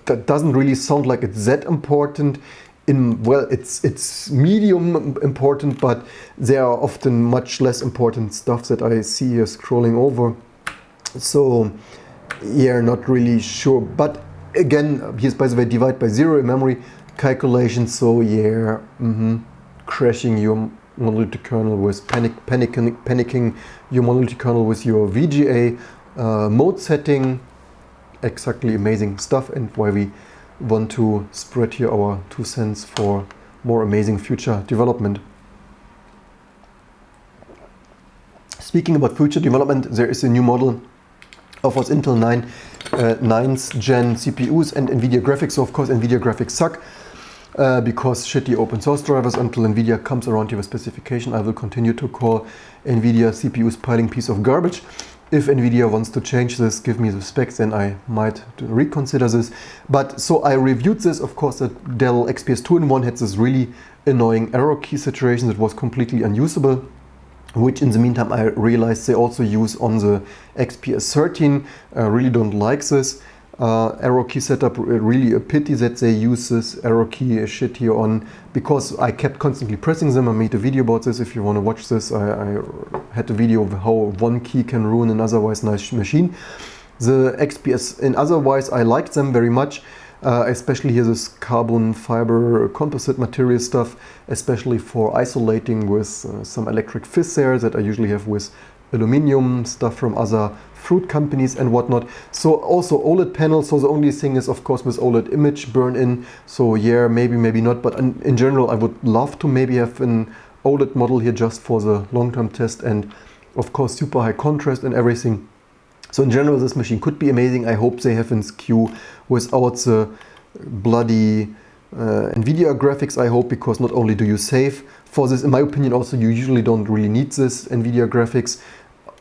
that doesn't really sound like it's that important. Well, it's medium important, but there are often much less important stuff that I see here scrolling over. So yeah, not really sure. But again, here's by the way divide by 0 in memory calculation. So yeah, crashing your monolithic kernel with panicking your monolithic kernel with your VGA mode setting. Exactly, amazing stuff, and why we want to spread here our 2 cents for more amazing future development. Speaking about future development, there is a new model of Intel 9th gen CPUs and NVIDIA graphics. So of course NVIDIA graphics suck because shitty open source drivers. Until NVIDIA comes around to a specification, I will continue to call NVIDIA CPUs piling piece of garbage. If NVIDIA wants to change this, give me the specs, then I might reconsider this. But so I reviewed this, of course, that Dell XPS 2-in-1 had this really annoying error key situation that was completely unusable, which in the meantime I realized they also use on the XPS 13. I really don't like this arrow key setup. Really a pity that they use this arrow key shit here on, because I kept constantly pressing them. I made a video about this. If you want to watch this, I had a video of how one key can ruin an otherwise nice machine. The XPS, and otherwise I liked them very much, especially here this carbon fiber composite material stuff, especially for isolating with some electric fizz there that I usually have with aluminum stuff from other fruit companies and whatnot. So also OLED panels. So the only thing is, of course, with OLED image burn in. So yeah, maybe not. But in general, I would love to maybe have an OLED model here just for the long-term test, and of course super high contrast and everything. So in general, this machine could be amazing. I hope they have in SKU without the bloody NVIDIA graphics, I hope, because not only do you save for this, in my opinion, also you usually don't really need this NVIDIA graphics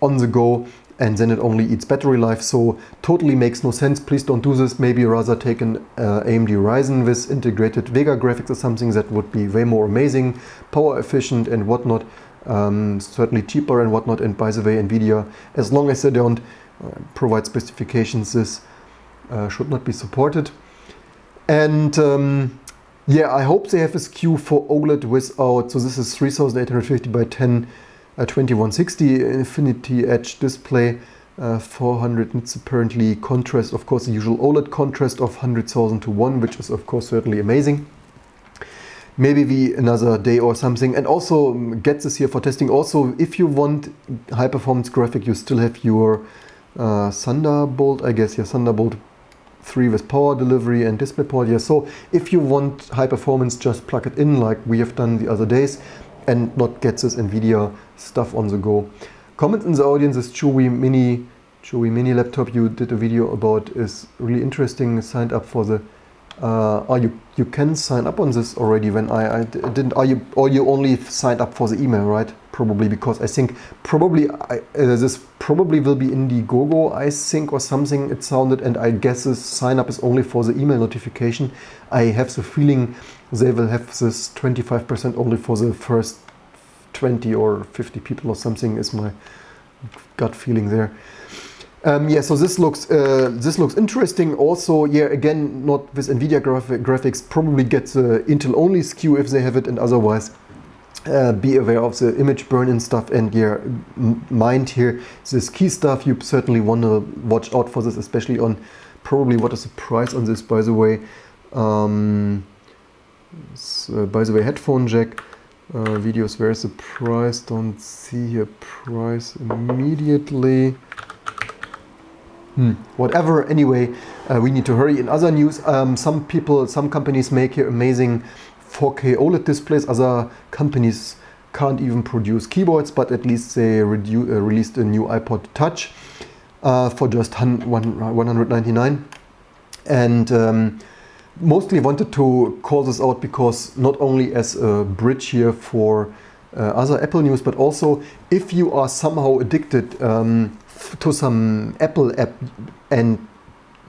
on the go, and then it only eats battery life, so totally makes no sense. Please don't do this. Maybe rather take an AMD Ryzen with integrated Vega graphics or something that would be way more amazing, power efficient and whatnot, certainly cheaper and whatnot. And by the way, NVIDIA, as long as they don't provide specifications, this should not be supported. And yeah, I hope they have a SKU for OLED without, so this is 3850 by 2160 Infinity Edge display, 400 nits apparently contrast, of course the usual OLED contrast of 100,000 to 1, which is of course certainly amazing. Maybe another day or something. And also get this here for testing. Also, if you want high performance graphic, you still have your Thunderbolt, I guess, yeah, Thunderbolt 3 with power delivery and DisplayPort. Yeah, so if you want high performance, just plug it in like we have done the other days, and not get this NVIDIA stuff on the go. Comment in the audience, this Chewy Mini laptop you did a video about is really interesting. Signed up for the you can sign up on this already. When I didn't, or you only signed up for the email, right? Probably, because I think probably this probably will be Indiegogo, I think, or something it sounded, and I guess this sign up is only for the email notification. I have the feeling they will have this 25% only for the first 20 or 50 people or something, is my gut feeling there. Yeah, so this looks interesting. Also, yeah, again, not with NVIDIA graphics. Probably get the Intel only SKU if they have it, and otherwise be aware of the image burn and stuff. And yeah, mind here this key stuff. You certainly want to watch out for this, especially on probably what is the price on this, by the way. Headphone jack. Videos, where's the price? Don't see here price immediately. Whatever, anyway, we need to hurry. In other news, some companies make here amazing 4K OLED displays. Other companies can't even produce keyboards, but at least they released a new iPod Touch for just $199. And mostly wanted to call this out because not only as a bridge here for other Apple news, but also if you are somehow addicted to some Apple app and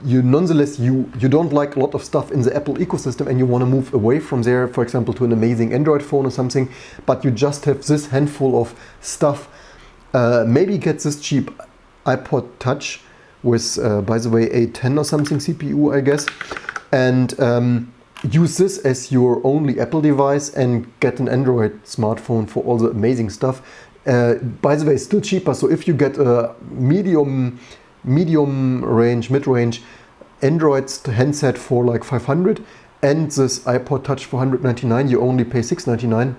you nonetheless you don't like a lot of stuff in the Apple ecosystem and you want to move away from there, for example, to an amazing Android phone or something, but you just have this handful of stuff, maybe get this cheap iPod Touch with, by the way, a 10 or something CPU, I guess, and use this as your only Apple device and get an Android smartphone for all the amazing stuff. By the way, still cheaper. So if you get a mid-range Android handset for like 500 and this iPod Touch for 199, you only pay 699,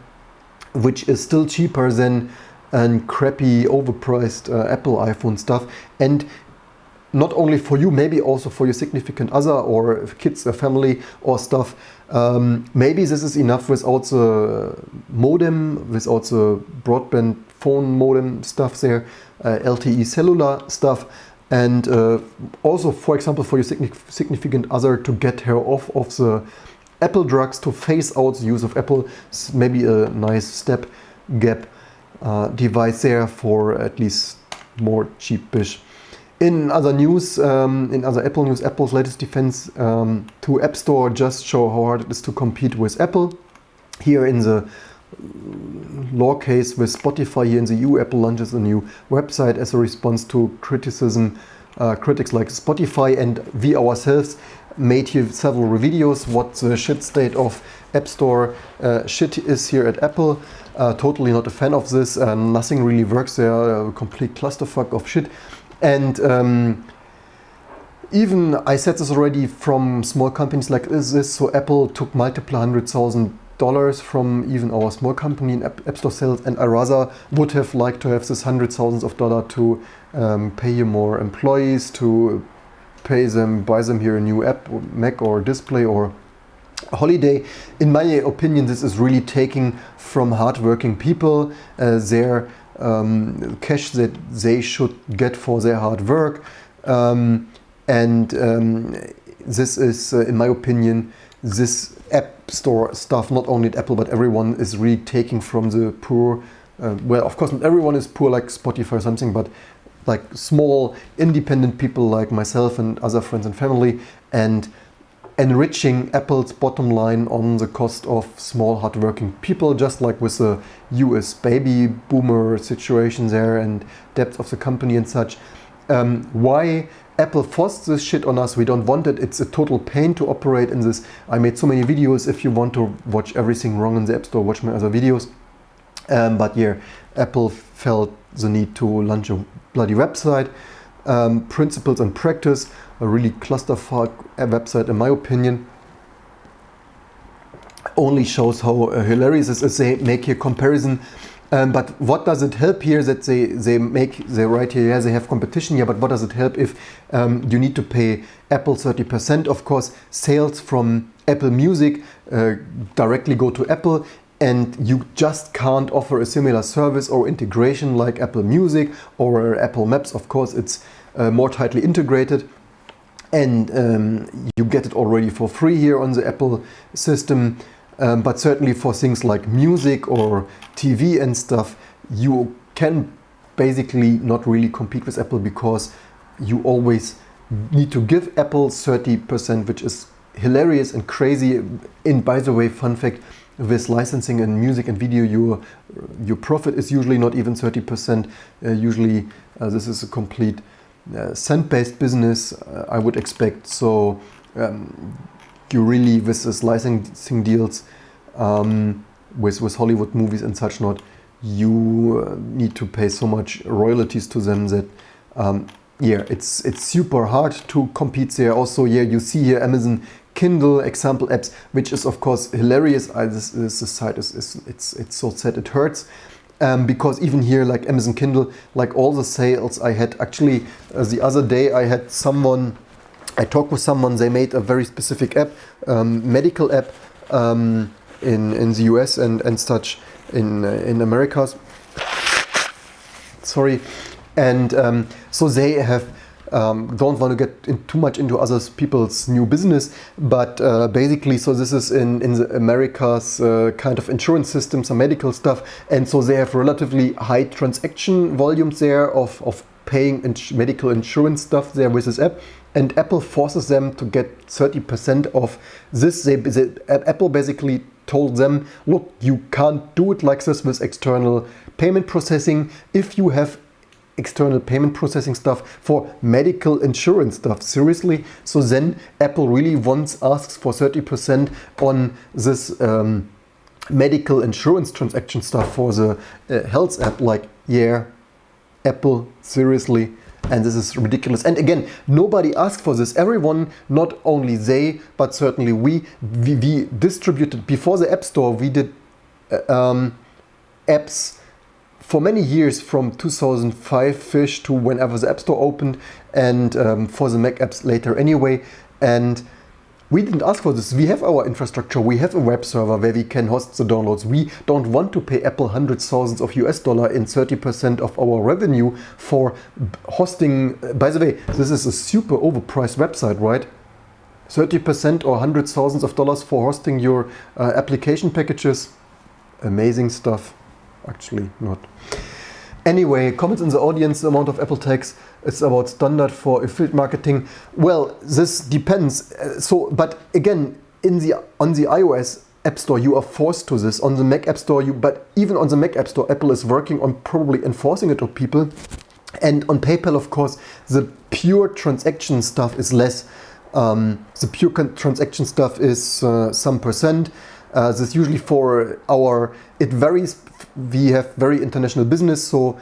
which is still cheaper than a crappy, overpriced Apple iPhone stuff. And not only for you, maybe also for your significant other or kids or family or stuff. Maybe this is enough without the modem, without the broadband phone modem stuff there, LTE cellular stuff. And also, for example, for your significant other to get her off of the Apple drugs, to phase out the use of Apple, maybe a nice step gap device there for at least more cheapish. In other news, in other Apple news, Apple's latest defense to App Store just show how hard it is to compete with Apple. Here in the law case with Spotify here in the EU, Apple launches a new website as a response to criticism. Critics like Spotify and we ourselves made here several videos what the shit state of App Store shit is here at Apple. Totally not a fan of this. Nothing really works there. A complete clusterfuck of shit. And even I said this already, from small companies like this, so Apple took multiple $100,000 from even our small company in App Store sales, and I rather would have liked to have this $100,000s to pay more employees, to pay them, buy them here a new app, Mac or display or holiday. In my opinion, this is really taking from hardworking people their cash that they should get for their hard work, this is, in my opinion, this App Store stuff, not only at Apple but everyone is really taking from the poor. Well, of course not everyone is poor like Spotify or something, but like small independent people like myself and other friends and family, and enriching Apple's bottom line on the cost of small hardworking people, just like with the US baby boomer situation there and debt of the company and such. Why Apple forced this shit on us? We don't want it. It's a total pain to operate in this. I made so many videos. If you want to watch everything wrong in the App Store, watch my other videos. But yeah, Apple felt the need to launch a bloody website. Principles and practice, a really clusterfuck website in my opinion. Only shows how hilarious this is. They make here comparison, but what does it help here that they write here, yeah, they have competition, yeah, but what does it help if you need to pay Apple 30%? Of course, sales from Apple Music directly go to Apple, and you just can't offer a similar service or integration like Apple Music or Apple Maps. Of course, it's more tightly integrated, and you get it already for free here on the Apple system. But certainly for things like music or TV and stuff, you can basically not really compete with Apple, because you always need to give Apple 30%, which is hilarious and crazy. And by the way, fun fact, with licensing and music and video, your profit is usually not even 30%. Usually this is a complete cent-based business, I would expect. So you really, with this licensing deals with Hollywood movies and such not, you need to pay so much royalties to them that yeah, it's super hard to compete there. Also, yeah, you see here Amazon Kindle example apps, which is of course hilarious. This site it's so sad it hurts. Because even here, like Amazon Kindle, like all the sales I had, actually the other day I talked with someone, they made a very specific app, medical app in the US and such in Americas. Sorry. And so they have don't want to get too much into other people's new business, but basically, so this is in the Americas kind of insurance system, some medical stuff, and so they have relatively high transaction volumes there of paying medical insurance stuff there with this app, and Apple forces them to get 30% of this. Apple basically told them, look, you can't do it like this with external payment processing. If you have external payment processing stuff for medical insurance stuff, seriously. So then Apple really asks for 30% on this medical insurance transaction stuff for the health app. Like, yeah, Apple, seriously. And this is ridiculous. And again, nobody asked for this. Everyone, not only they, but certainly we distributed, before the App Store, we did apps for many years, from 2005-ish to whenever the App Store opened, and for the Mac apps later anyway. And we didn't ask for this. We have our infrastructure. We have a web server where we can host the downloads. We don't want to pay Apple hundreds of thousands of US dollar in 30% of our revenue for hosting. By the way, this is a super overpriced website, right? 30% or hundreds of thousands of dollars for hosting your application packages. Amazing stuff. Actually not. Anyway, comments in the audience, the amount of Apple tax is about standard for affiliate marketing. Well, this depends. But again, on the iOS App Store, you are forced to this. On the Mac App Store, but even on the Mac App Store, Apple is working on probably enforcing it on people. And on PayPal, of course, the pure transaction stuff is less. The pure transaction stuff is some percent. This usually it varies. We have very international business, so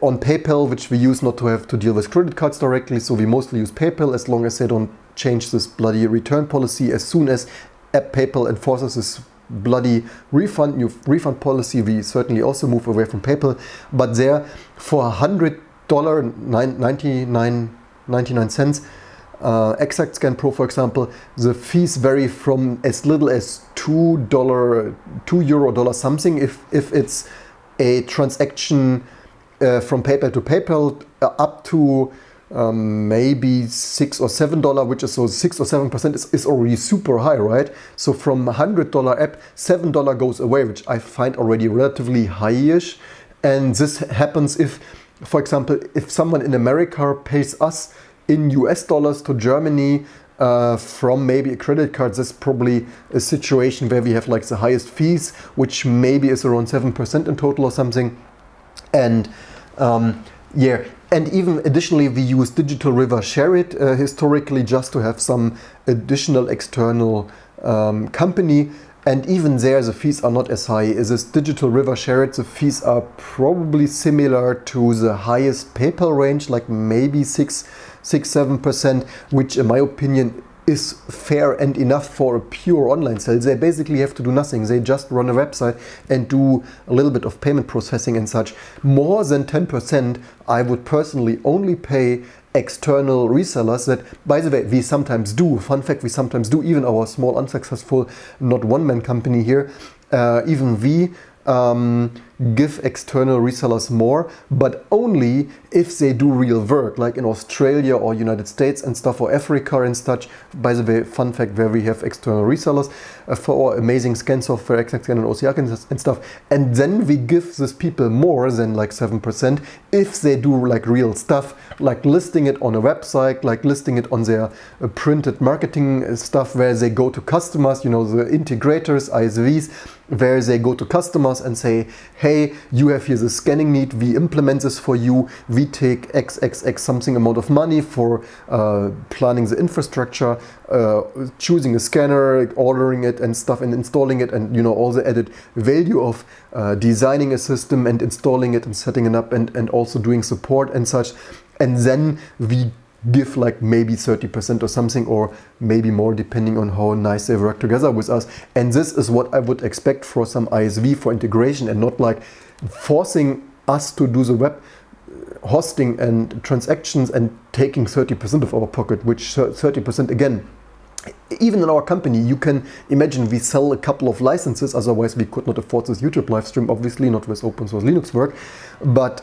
on PayPal, which we use not to have to deal with credit cards directly, so we mostly use PayPal as long as they don't change this bloody return policy. As soon as PayPal enforces this bloody new refund policy, we certainly also move away from PayPal. But there, for $100, 99 cents, Exact Scan Pro, for example, the fees vary from as little as $2 something if it's a transaction from PayPal to PayPal, up to maybe $6 or $7, which is so 6 or 7% is already super high, right? So from $100 app, $7 goes away, which I find already relatively high-ish. And this happens if, for example, if someone in America pays us in US dollars to Germany from maybe a credit card. That's probably a situation where we have like the highest fees, which maybe is around 7% in total or something. And yeah, and even additionally, we use Digital River Share It historically just to have some additional external company. And even there, the fees are not as high. Is this Digital River Share It? The fees are probably similar to the highest PayPal range, like maybe 6-7%, which in my opinion is fair and enough for a pure online sale. They basically have to do nothing. They just run a website and do a little bit of payment processing and such. More than 10%, I would personally only pay external resellers that, by the way, we sometimes do. Fun fact, we sometimes do. Even our small, unsuccessful, not one-man company here, even we give external resellers more, but only if they do real work, like in Australia or United States and stuff, or Africa and such. By the way, fun fact, where we have external resellers for our amazing scan software, Exact Scan and OCR and stuff. And then we give these people more than like 7% if they do like real stuff, like listing it on a website, like listing it on their printed marketing stuff, where they go to customers, you know, the integrators, ISVs, where they go to customers and say, hey, hey, you have here the scanning need, we implement this for you, we take XXX something amount of money for planning the infrastructure, choosing a scanner, ordering it and stuff, and installing it, and all the added value of designing a system and installing it and setting it up, and also doing support and such. And then we give like maybe 30% or something, or maybe more, depending on how nice they work together with us. And this is what I would expect for some ISV for integration, and not like forcing us to do the web hosting and transactions and taking 30% of our pocket, which 30% again, even in our company, you can imagine we sell a couple of licenses, otherwise we could not afford this YouTube live stream, obviously not with open source Linux work, but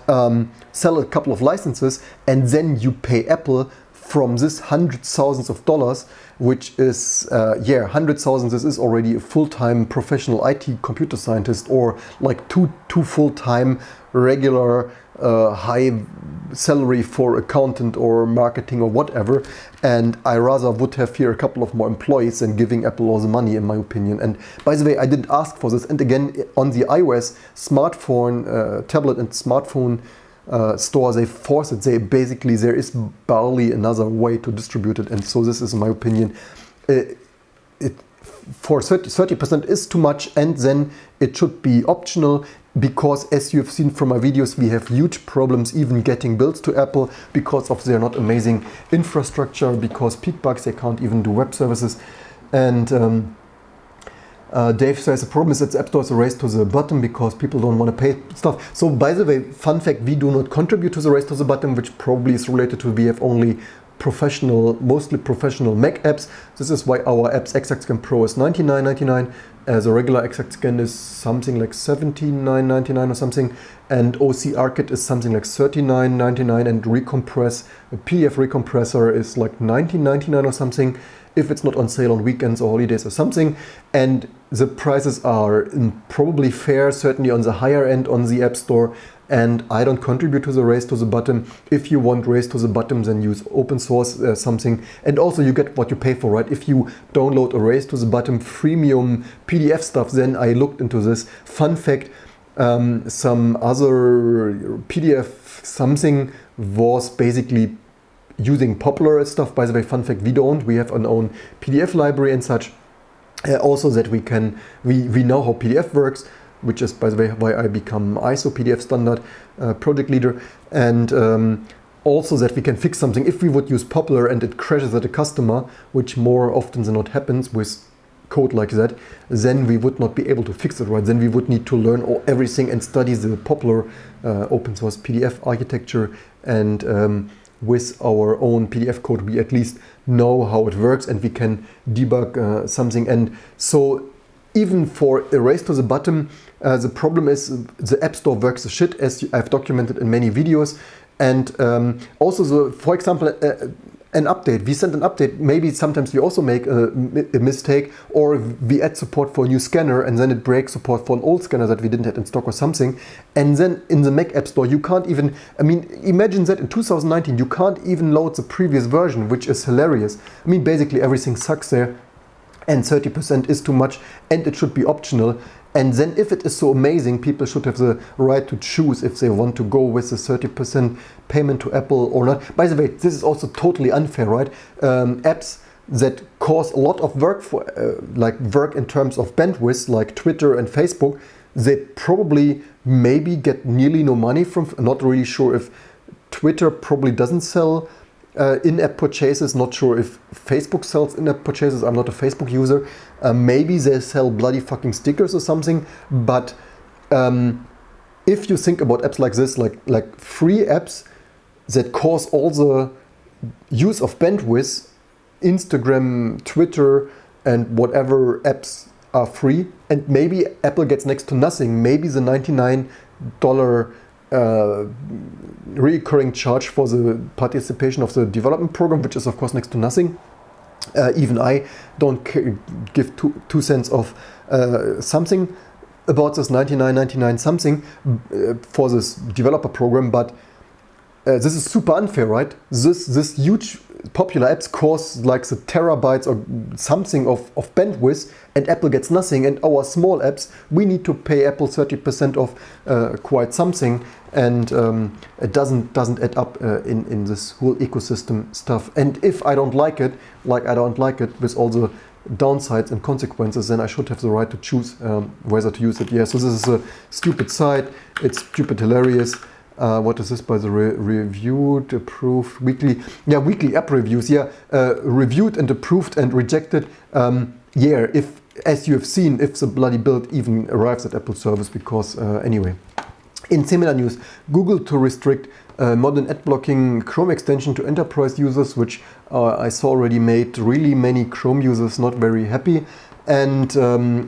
sell a couple of licenses, and then you pay Apple from this hundreds thousands of dollars, which is, 100,000, this is already a full-time professional IT computer scientist, or like two full-time regular high salary for accountant or marketing or whatever. And I rather would have here a couple of more employees than giving Apple all the money, in my opinion. And by the way, I didn't ask for this. And again, on the iOS smartphone, tablet and smartphone store, they force it. There is barely another way to distribute it. And so this is, in my opinion, for 30% is too much, and then it should be optional, because as you've seen from my videos, we have huge problems even getting builds to Apple because of their not amazing infrastructure, because peak bugs, they can't even do web services. And Dave says the problem is that the App Store is a race to the bottom because people don't want to pay stuff. So by the way, fun fact, we do not contribute to the race to the bottom, which probably is related to we have only mostly professional Mac apps. This is why our apps XXScan Pro is $99.99. As a regular XXScan is something like $79.99 or something, and OCRKit is something like $39.99, and Recompress, a PDF recompressor, is like $19.99 or something, if it's not on sale on weekends or holidays or something. And the prices are probably fair, certainly on the higher end on the App Store. And I don't contribute to the race to the bottom. If you want race to the bottom, then use open source something. And also you get what you pay for, right? If you download a race to the bottom freemium PDF stuff, then I looked into this. Fun fact, some other PDF something was basically using popular stuff. By the way, fun fact, we don't. We have our own PDF library and such. Also that we know how PDF works, which is, by the way, why I become ISO PDF standard project leader. And also that we can fix something. If we would use popular and it crashes at a customer, which more often than not happens with code like that, then we would not be able to fix it, right? Then we would need to learn everything and study the popular open source PDF architecture. And with our own PDF code, we at least know how it works and we can debug something. And so even for a race to the bottom, the problem is the App Store works the shit, as I've documented in many videos. And also, for example, an update. We send an update. Maybe sometimes we also make a mistake, or we add support for a new scanner and then it breaks support for an old scanner that we didn't have in stock or something. And then in the Mac App Store, you can't even, imagine that in 2019, you can't even load the previous version, which is hilarious. Basically everything sucks there. And 30% is too much, and it should be optional. And then if it is so amazing, people should have the right to choose if they want to go with the 30% payment to Apple or not. By the way, this is also totally unfair, right? Apps that cause a lot of work for, work in terms of bandwidth, like Twitter and Facebook, they probably maybe get nearly no money from. I'm not really sure if Twitter probably doesn't sell in-app purchases. Not sure if Facebook sells in-app purchases. I'm not a Facebook user. Maybe they sell bloody fucking stickers or something. But if you think about apps like this, like free apps that cause all the use of bandwidth, Instagram, Twitter, and whatever apps are free, and maybe Apple gets next to nothing. Maybe the $99 recurring charge for the participation of the development program, which is of course next to nothing. Even I don't give 2 cents of something about this $99.99 something for this developer program, but this is super unfair, right? This huge popular apps cost like the terabytes or something of bandwidth, and Apple gets nothing, and our small apps, we need to pay Apple 30% of quite something, and it doesn't add up in this whole ecosystem stuff. And if I don't like it, like I don't like it with all the downsides and consequences, then I should have the right to choose whether to use it. Yeah, so this is a stupid site, it's stupid hilarious. What is this by the reviewed, approved, weekly? Yeah, weekly app reviews. Yeah, reviewed and approved and rejected. Yeah, if, as you have seen, if the bloody build even arrives at Apple service, because anyway. In similar news, Google to restrict modern ad blocking Chrome extension to enterprise users, which I saw already made really many Chrome users not very happy. And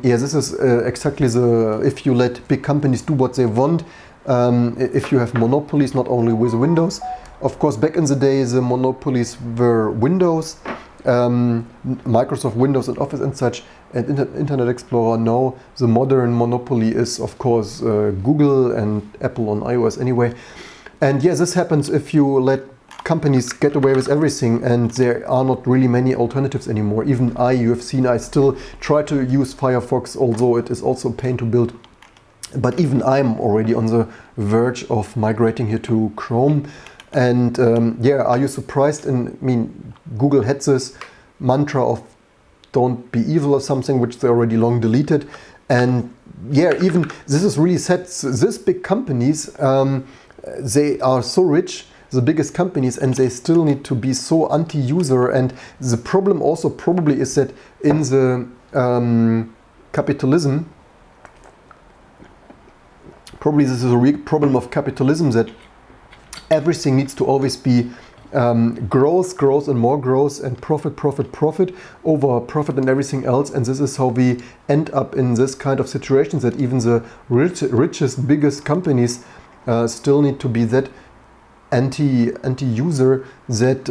yeah, this is exactly the, if you let big companies do what they want, if you have monopolies, not only with Windows. Of course, back in the day, the monopolies were Windows, Microsoft Windows and Office and such, and Internet Explorer. Now, the modern monopoly is, of course, Google and Apple on iOS anyway. And yeah, this happens if you let companies get away with everything, and there are not really many alternatives anymore. Even you have seen, I still try to use Firefox, although it is also a pain to build. But even I'm already on the verge of migrating here to Chrome. And yeah, are you surprised? And I mean, Google had this mantra of don't be evil or something, which they already long deleted. And yeah, even this is really sad. These big companies, they are so rich, the biggest companies, and they still need to be so anti-user. And the problem also probably is that in the capitalism, probably this is a real problem of capitalism, that everything needs to always be growth and more growth, and profit over profit and everything else. And this is how we end up in this kind of situations, that even the richest, biggest companies still need to be that anti-user, that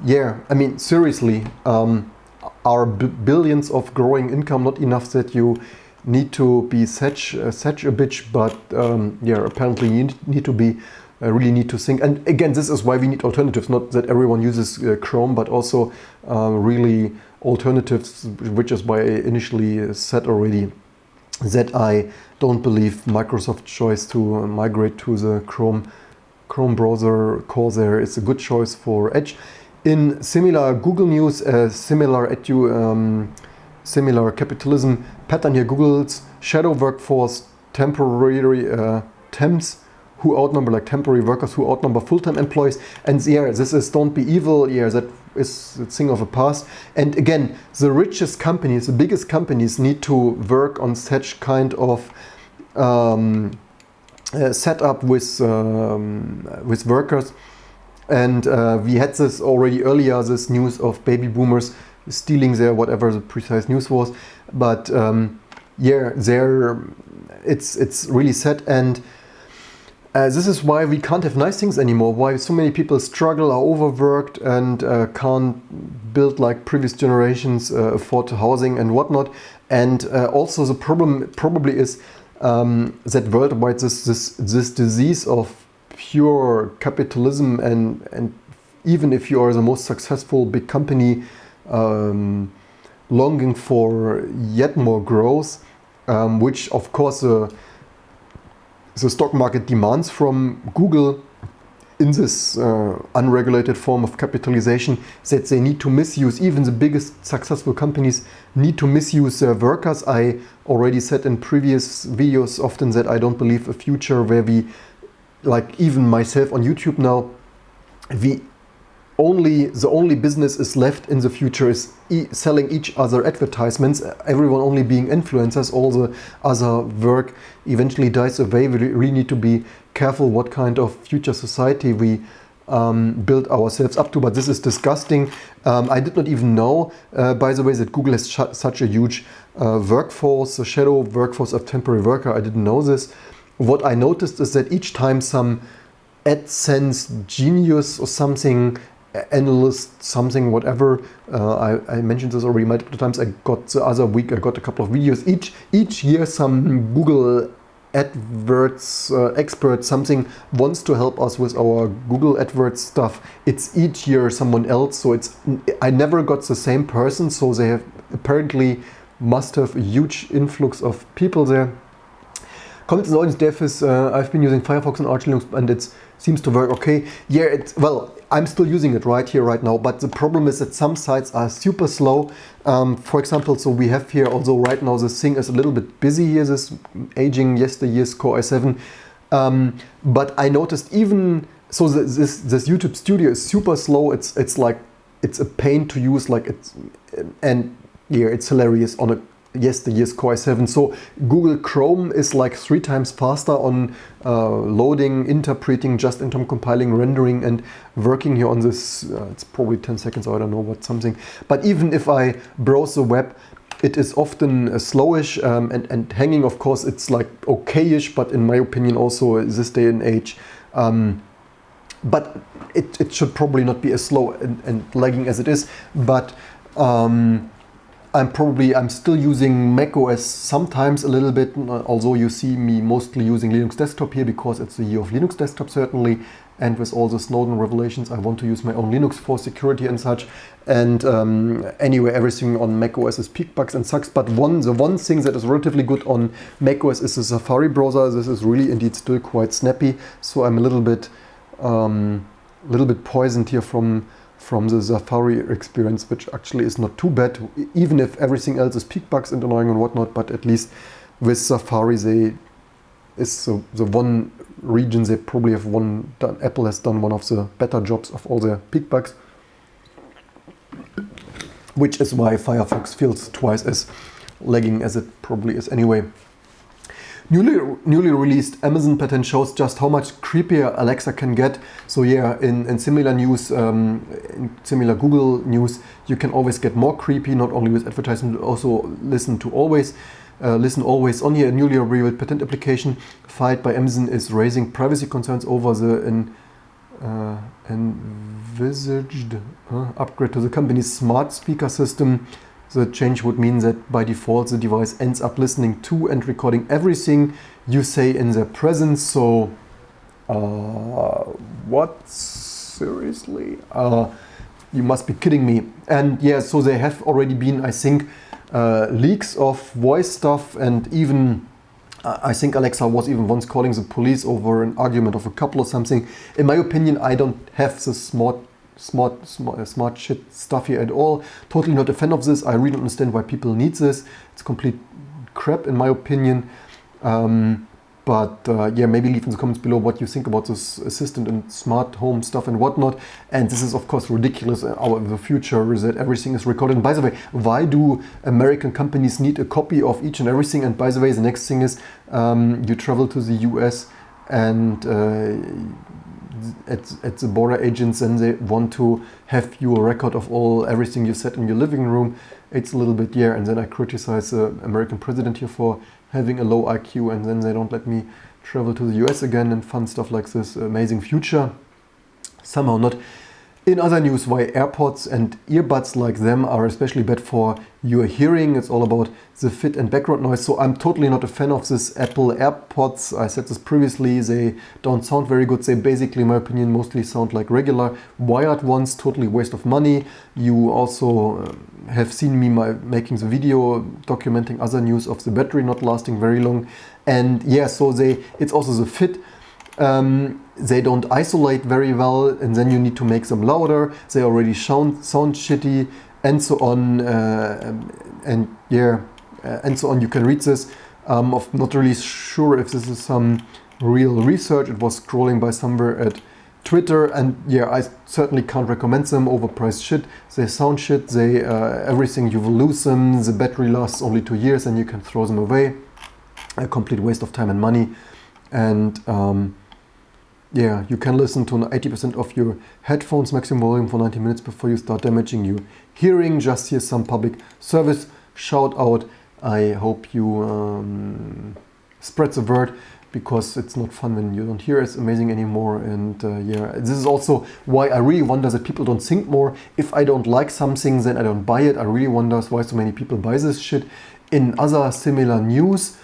yeah, I mean, seriously, are billions of growing income not enough that you need to be such a bitch? But yeah, apparently you need to be really need to think. And again, this is why we need alternatives, not that everyone uses Chrome, but also really alternatives, which is why I initially said already that I don't believe Microsoft's choice to migrate to the Chrome browser Corsair is a good choice for Edge. In similar Google news, similar capitalism pattern here, Google's shadow workforce, temporary temps who outnumber, like temporary workers who outnumber full-time employees. And yeah, this is don't be evil. Yeah, that is a thing of the past. And again, the richest companies, the biggest companies, need to work on such kind of setup with workers. And we had this already earlier, this news of baby boomers stealing their, whatever the precise news was. But yeah, it's really sad. And this is why we can't have nice things anymore, why so many people struggle, are overworked, and can't build like previous generations, afford housing and whatnot. And also the problem probably is that worldwide this disease of pure capitalism, and even if you are the most successful big company, longing for yet more growth, which of course the stock market demands from Google in this unregulated form of capitalization, that they need to misuse, even the biggest successful companies need to misuse their workers. I already said in previous videos often that I don't believe a future where we, like even myself on YouTube now, the only business is left in the future is selling each other advertisements, everyone only being influencers, all the other work eventually dies away. We really need to be careful what kind of future society we build ourselves up to, but this is disgusting. I did not even know, by the way, that Google has such a huge workforce, a shadow workforce of temporary worker. I didn't know this. What I noticed is that each time some AdSense genius or something, analyst, something, whatever, I mentioned this already multiple times. I got the other week, I got a couple of videos. Each year some Google AdWords expert, something wants to help us with our Google AdWords stuff, it's each year someone else. So I never got the same person. So they have apparently must have a huge influx of people there. Comments and audience dev is, I've been using Firefox and Arch Linux and it seems to work okay. Yeah, well, I'm still using it right here, right now, but the problem is that some sites are super slow. For example, so we have here, although right now this thing is a little bit busy here, this aging yesteryear's Core i7. But I noticed even, so this YouTube Studio is super slow. It's like, it's a pain to use, like and yeah, it's hilarious on a yesteryear's Core i7. So Google Chrome is like 3 times faster on loading, interpreting, just-in-time compiling, rendering, and working here on this. It's probably 10 seconds, I don't know, but something. But even if I browse the web, it is often slowish and hanging. Of course, it's like okayish, but in my opinion, also this day and age. But it should probably not be as slow and lagging as it is. But I'm still using macOS sometimes a little bit, although you see me mostly using Linux Desktop here because it's the year of Linux Desktop certainly, and with all the Snowden revelations I want to use my own Linux for security and such. And anyway, everything on macOS is peak bugs and sucks, but the one thing that is relatively good on macOS is the Safari browser. This is really indeed still quite snappy, so I'm a little bit poisoned here from the Safari experience, which actually is not too bad, even if everything else is peak bugs and annoying and whatnot. But at least with Safari, is the one region they probably have Apple has done one of the better jobs of all their peak bugs, which is why Firefox feels twice as lagging as it probably is anyway. Newly released Amazon patent shows just how much creepier Alexa can get. So yeah, in similar news, in similar Google news, you can always get more creepy, not only with advertisement, but also listen always on here. A newly revealed patent application filed by Amazon is raising privacy concerns over the envisaged upgrade to the company's smart speaker system. The change would mean that by default the device ends up listening to and recording everything you say in their presence. So, what? Seriously? You must be kidding me. And yeah, so there have already been, I think, leaks of voice stuff, and even I think Alexa was even once calling the police over an argument of a couple or something. In my opinion, I don't have the smart shit stuff here at all. Totally not a fan of this. I really don't understand why people need this. It's complete crap in my opinion. Yeah, maybe leave in the comments below what you think about this assistant and smart home stuff and whatnot. And this is of course ridiculous. The future is that everything is recorded. And by the way, why do American companies need a copy of each and everything? And by the way, the next thing is you travel to the US and at the border agents, and they want to have you a record of everything you said in your living room. It's a little bit, yeah, and then I criticize the American president here for having a low IQ, and then they don't let me travel to the US again and fun stuff like this. Amazing future. Somehow not. In other news, why AirPods and earbuds like them are especially bad for your hearing. It's all about the fit and background noise. So I'm totally not a fan of this Apple AirPods. I said this previously. They don't sound very good. They basically, in my opinion, mostly sound like regular wired ones. Totally waste of money. You also have seen me making the video documenting other news of the battery not lasting very long. And yeah, so it's also the fit. They don't isolate very well, and then you need to make them louder. They already sound shitty, and so on. And so on. You can read this. I'm not really sure if this is some real research. It was scrolling by somewhere at Twitter, and yeah, I certainly can't recommend them. Overpriced shit. They sound shit. Everything, you will lose them. The battery lasts only 2 years, and you can throw them away. A complete waste of time and money. And yeah, you can listen to 80% of your headphones maximum volume for 90 minutes before you start damaging your hearing. Just here's some public service shout out. I hope you spread the word, because it's not fun when you don't hear as amazing anymore. And yeah, this is also why I really wonder that people don't think more. If I don't like something, then I don't buy it. I really wonder why so many people buy this shit. In other similar news,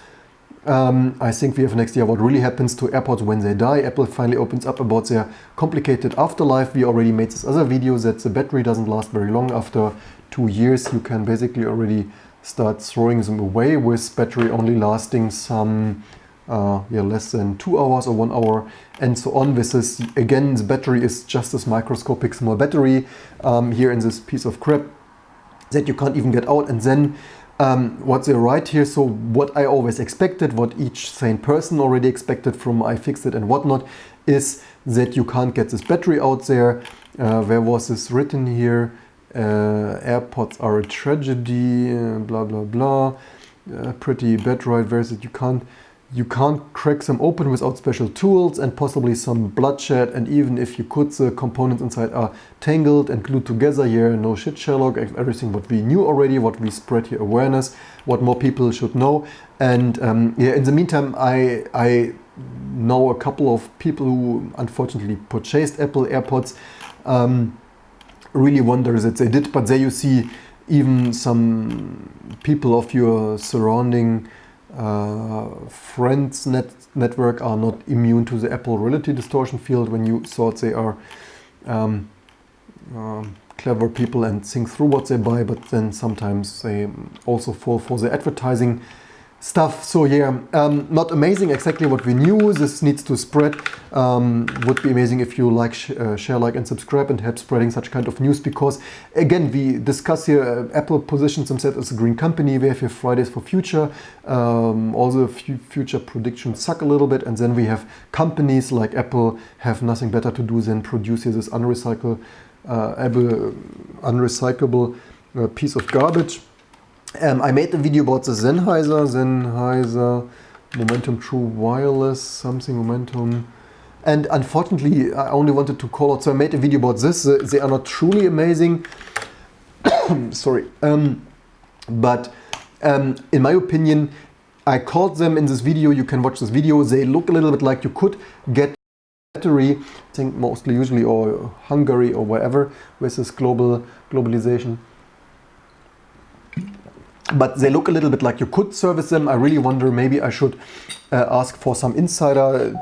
I think we have next year what really happens to AirPods when they die. Apple finally opens up about their complicated afterlife. We already made this other video that the battery doesn't last very long. After 2 years you can basically already start throwing them away, with battery only lasting some less than 2 hours or 1 hour and so on. This is, again, the battery is just this microscopic small battery here in this piece of crap that you can't even get out. And then what they write here, so what I always expected, what each sane person already expected from iFixit and whatnot, is that you can't get this battery out there. Where was this written here? AirPods are a tragedy, blah blah blah. Pretty bad, right? Where is it? You can't crack them open without special tools and possibly some bloodshed, and even if you could, the components inside are tangled and glued together here. No shit, Sherlock, everything what we knew already, what we spread here awareness, what more people should know. And in the meantime, I know a couple of people who unfortunately purchased Apple AirPods. Really wonder that they did, but there you see even some people of your surrounding friends network are not immune to the Apple reality distortion field when you thought they are clever people and think through what they buy, but then sometimes they also fall for the advertising stuff. So yeah, not amazing, exactly what we knew. This needs to spread. Would be amazing if you like, share, like and subscribe and help spreading such kind of news, because again, we discuss here Apple positions themselves as a green company. We have here Fridays for Future. Also future predictions suck a little bit, and then we have companies like Apple have nothing better to do than produce here this unrecyclable piece of garbage. I made a video about the Sennheiser Momentum True Wireless, something Momentum. And unfortunately, I only wanted to call out, so I made a video about this. They are not truly amazing. Sorry. But in my opinion, I called them in this video. You can watch this video. They look a little bit like you could get battery, I think mostly usually, or Hungary or wherever, with this globalization. But they look a little bit like you could service them. I really wonder, maybe I should ask for some insider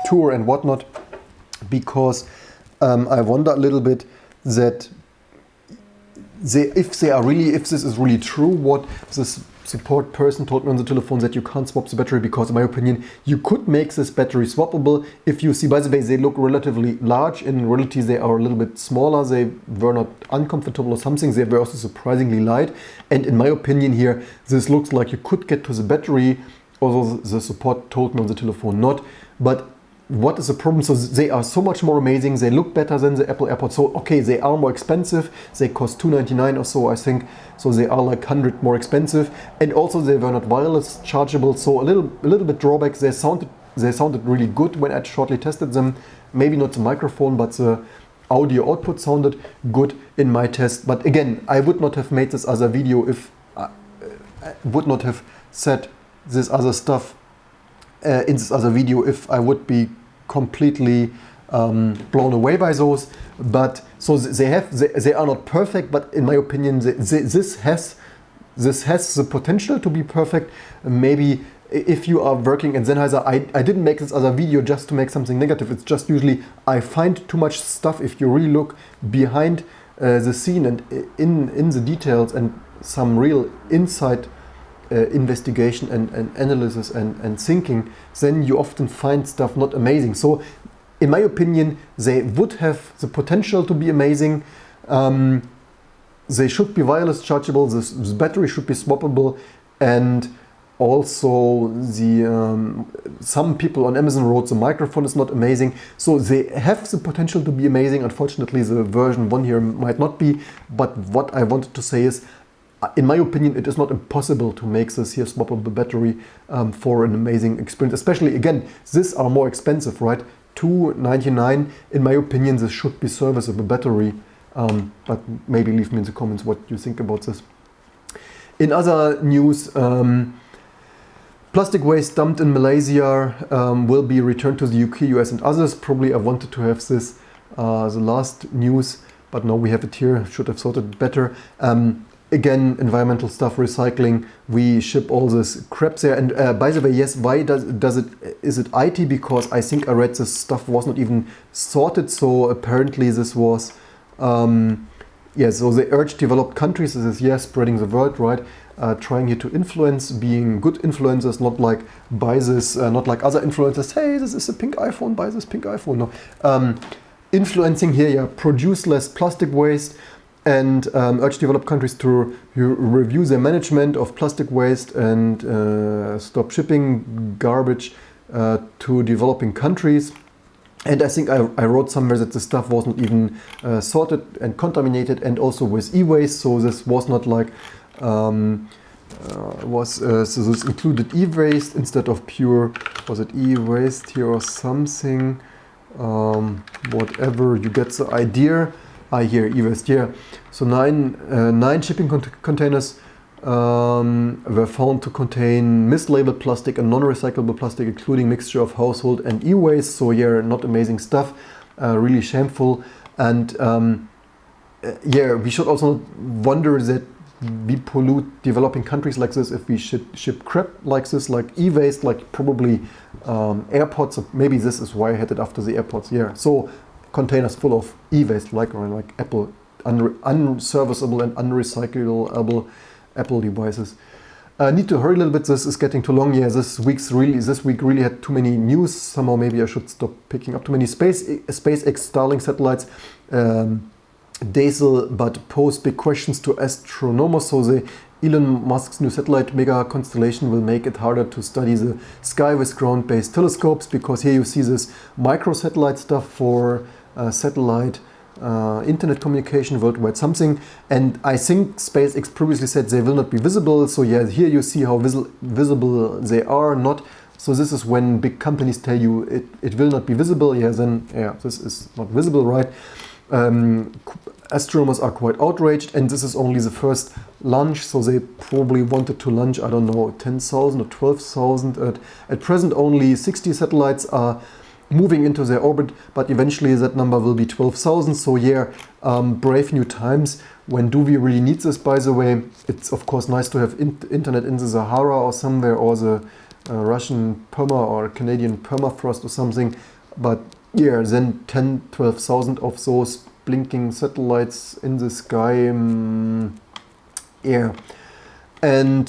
tour and whatnot, because I wonder a little bit that if this is really true, what this support person told me on the telephone, that you can't swap the battery, because in my opinion you could make this battery swappable. If you see, by the way, they look relatively large. In reality they are a little bit smaller. They were not uncomfortable or something. They were also surprisingly light, and in my opinion here this looks like you could get to the battery, although the support told me on the telephone not. But what is the problem? So they are so much more amazing. They look better than the Apple AirPods. So okay, they are more expensive. They cost $299 or so, I think. So they are like 100 more expensive. And also they were not wireless chargeable. So a little bit drawback. They sounded really good when I shortly tested them. Maybe not the microphone, but the audio output sounded good in my test. But again, I would not have made this other video if I would not have said this other stuff in this other video if I would be completely blown away by those. But so they are not perfect, but in my opinion this has the potential to be perfect. Maybe if you are working in Sennheiser, I didn't make this other video just to make something negative. It's just usually I find too much stuff if you really look behind the scene and in the details, and some real insight investigation and analysis and thinking, then you often find stuff not amazing. So in my opinion they would have the potential to be amazing. They should be wireless chargeable, the battery should be swappable, and also some people on Amazon wrote the microphone is not amazing. So they have the potential to be amazing. Unfortunately the version 1 here might not be, but what I wanted to say is, in my opinion, it is not impossible to make this here swappable battery for an amazing experience. Especially, again, these are more expensive, right? $299. In my opinion, this should be serviceable battery. But maybe leave me in the comments what you think about this. In other news, plastic waste dumped in Malaysia will be returned to the UK, US and others. Probably I wanted to have this the last news, but now we have it here. Should have thought it better. again, environmental stuff, recycling, we ship all this crap there. And by the way, yes, why is it IT? Because I think I read this stuff was not even sorted, so apparently this was, so they urge developed countries, this is, spreading the word, right? Trying here to influence, being good influencers, not like buy this, not like other influencers, hey, this is a pink iPhone, buy this pink iPhone. No. Influencing here, produce less plastic waste, and urge developed countries to review their management of plastic waste and stop shipping garbage to developing countries. And I think I wrote somewhere that the stuff was not even sorted and contaminated, and also with e-waste, so this was not like so this included e-waste instead of pure, was it e-waste here or something, whatever, you get the idea. Here, e-waste, so nine shipping containers were found to contain mislabeled plastic and non-recyclable plastic, including mixture of household and e-waste. So not amazing stuff, really shameful. And we should also wonder that we pollute developing countries like this if we ship crap like this, like e-waste, like probably AirPods. So maybe this is why I had it after the AirPods. So containers full of e-waste, like Apple, unserviceable and unrecyclable Apple devices. Need to hurry a little bit, this is getting too long. This week really had too many news. Somehow maybe I should stop picking up too many SpaceX Starlink satellites. Dazzle but pose big questions to astronomers. So the Elon Musk's new satellite mega constellation will make it harder to study the sky with ground-based telescopes, because here you see this microsatellite stuff for satellite internet communication worldwide something. And I think SpaceX previously said they will not be visible. So here you see how visible they are not. So this is when big companies tell you it will not be visible. This is not visible, right? Astronomers are quite outraged, and this is only the first launch, so they probably wanted to launch, I don't know, 10,000 or 12,000. At present only 60 satellites are moving into their orbit, but eventually that number will be 12,000. So brave new times. When do we really need this, by the way? It's of course nice to have internet in the Sahara or somewhere, or the Russian perma or Canadian permafrost or something, but then 10-12,000 of those blinking satellites in the sky. And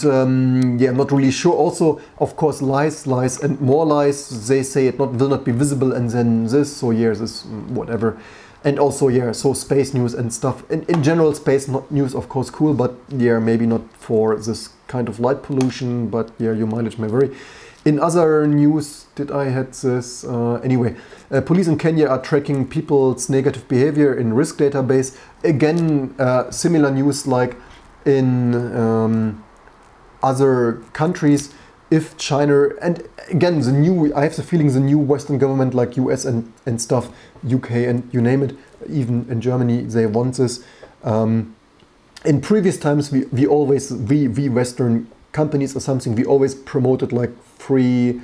I'm not really sure. Also, of course, lies, and more lies. They say it will not be visible, and then this. So this whatever. And also so space news and stuff. In general, space news, of course, cool, but maybe not for this kind of light pollution. But your mileage may vary. In other news, did I had this? Anyway, police in Kenya are tracking people's negative behavior in risk database. Again, similar news like in other countries. If China, and again, I have the feeling the new Western government like US and stuff, UK and you name it, even in Germany, they want this. In previous times, we Western companies or something, we always promoted like free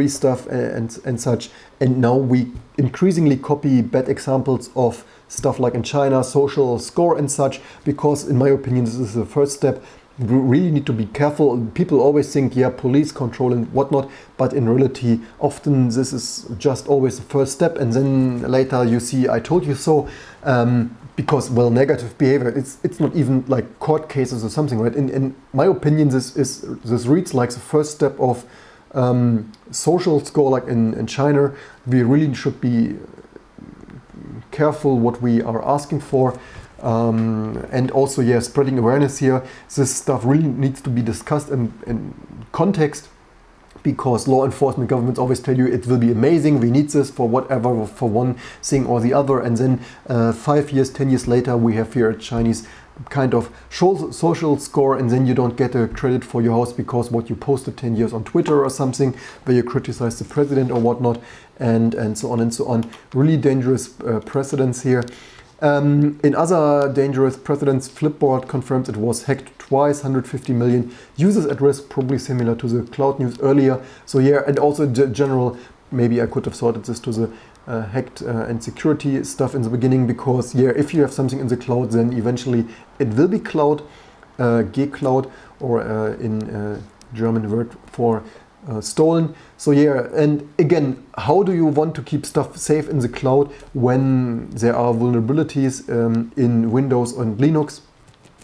stuff and such, and now we increasingly copy bad examples of stuff like in China, social score and such, because in my opinion this is the first step. We really need to be careful. People always think police control and whatnot, but in reality often this is just always the first step, and then later you see I told you so. Because negative behavior, it's not even like court cases or something, right? In my opinion, this reads like the first step of social score, like in China. We really should be careful what we are asking for, and also spreading awareness here. This stuff really needs to be discussed in context. Because law enforcement governments always tell you it will be amazing, we need this for whatever, for one thing or the other, and then 5 years, 10 years later we have here a Chinese kind of social score, and then you don't get a credit for your house because what you posted 10 years on Twitter or something, where you criticize the president or whatnot, and so on and so on. Really dangerous precedents here. In other dangerous precedents, Flipboard confirms it was hacked twice, 150 million users at risk, probably similar to the cloud news earlier. So and also general, maybe I could have sorted this to the hacked and security stuff in the beginning, because yeah, if you have something in the cloud, then eventually it will be cloud, G-Cloud, or in German word for stolen. So yeah, and again, how do you want to keep stuff safe in the cloud when there are vulnerabilities in Windows and Linux?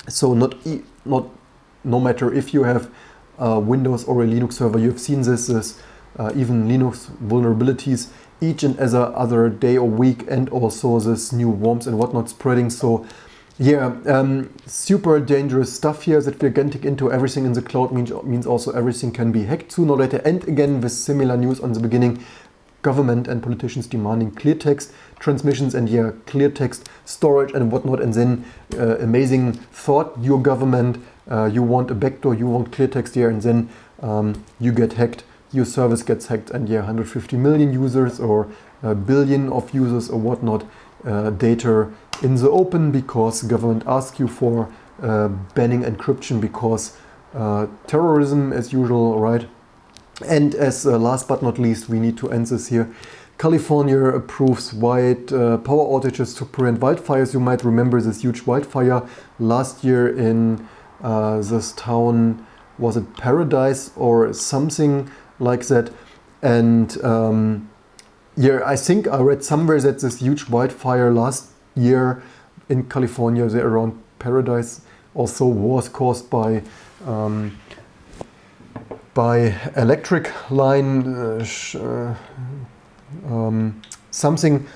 So no matter if you have Windows or a Linux server, you've seen this even Linux vulnerabilities each and other day or week, and also this new worms and whatnot spreading. So yeah, super dangerous stuff here that we're getting into. Everything in the cloud means also everything can be hacked sooner or later. And again, with similar news on the beginning, government and politicians demanding clear text transmissions and yeah, clear text storage and whatnot. And then amazing thought, your government, you want a backdoor, you want clear text here, and then you get hacked, your service gets hacked, and yeah, 150 million users or a billion of users or whatnot, data in the open because government asks you for banning encryption because terrorism as usual, right? And as last but not least, we need to end this here. California approves wide power outages to prevent wildfires. You might remember this huge wildfire last year in this town, was it Paradise or something like that? And yeah, I think I read somewhere that this huge wildfire last year in California, there around Paradise, also was caused by electric line something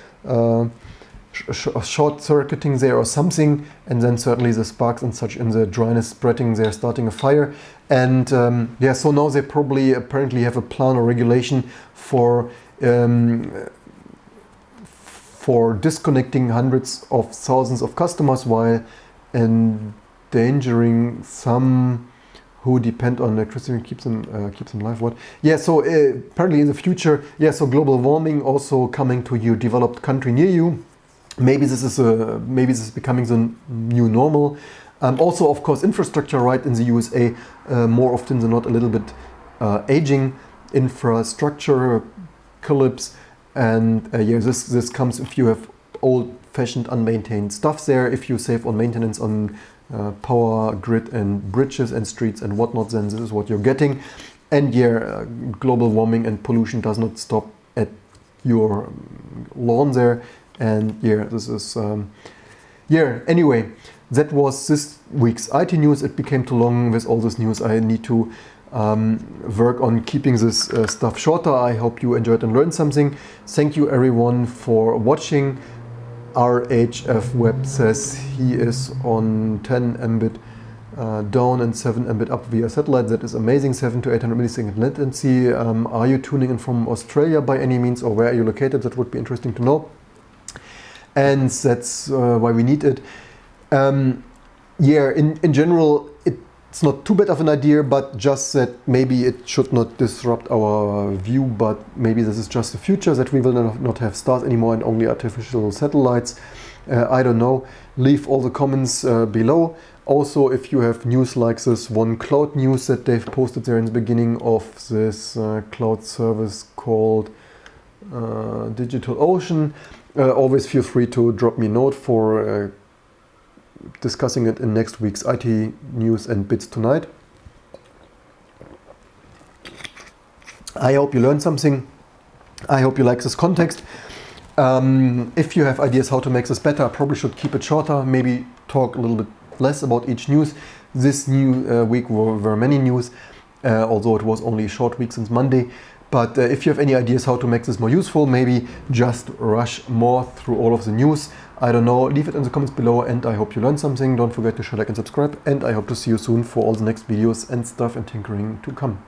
short circuiting there or something, and then certainly the sparks and such in the dryness spreading there, starting a fire. And yeah, so now they probably apparently have a plan or regulation for disconnecting hundreds of thousands of customers while endangering some who depend on electricity and keeps them alive. What? Yeah. So apparently in the future, yeah. So global warming also coming to your developed country near you. Maybe this is becoming the new normal. Also, of course, infrastructure, right? In the USA, more often than not, a little bit aging infrastructure collapse. And yeah, this comes if you have old-fashioned unmaintained stuff there. If you save on maintenance on power grid and bridges and streets and whatnot, then this is what you're getting. And yeah, global warming and pollution does not stop at your lawn there. And yeah, this is yeah. Anyway, that was this week's IT news. It became too long with all this news. I need to work on keeping this stuff shorter. I hope you enjoyed and learned something. Thank you everyone for watching. RHF Web says he is on 10 Mbit down and 7 Mbit up via satellite. That is amazing. 7 to 800 millisecond latency. Are you tuning in from Australia by any means, or where are you located? That would be interesting to know. And that's why we need it. Yeah, in general, it's not too bad of an idea, but just that maybe it should not disrupt our view, but maybe this is just the future, that we will not have stars anymore and only artificial satellites. I don't know. Leave all the comments below. Also, if you have news like this one cloud news that they've posted there in the beginning of this cloud service called DigitalOcean, always feel free to drop me a note for discussing it in next week's IT news and bits tonight. I hope you learned something. I hope you like this context. If you have ideas how to make this better, I probably should keep it shorter, maybe talk a little bit less about each news. This new week were many news, although it was only a short week since Monday. But if you have any ideas how to make this more useful, maybe just rush more through all of the news. I don't know, leave it in the comments below, and I hope you learned something. Don't forget to share, like and subscribe, and I hope to see you soon for all the next videos and stuff and tinkering to come.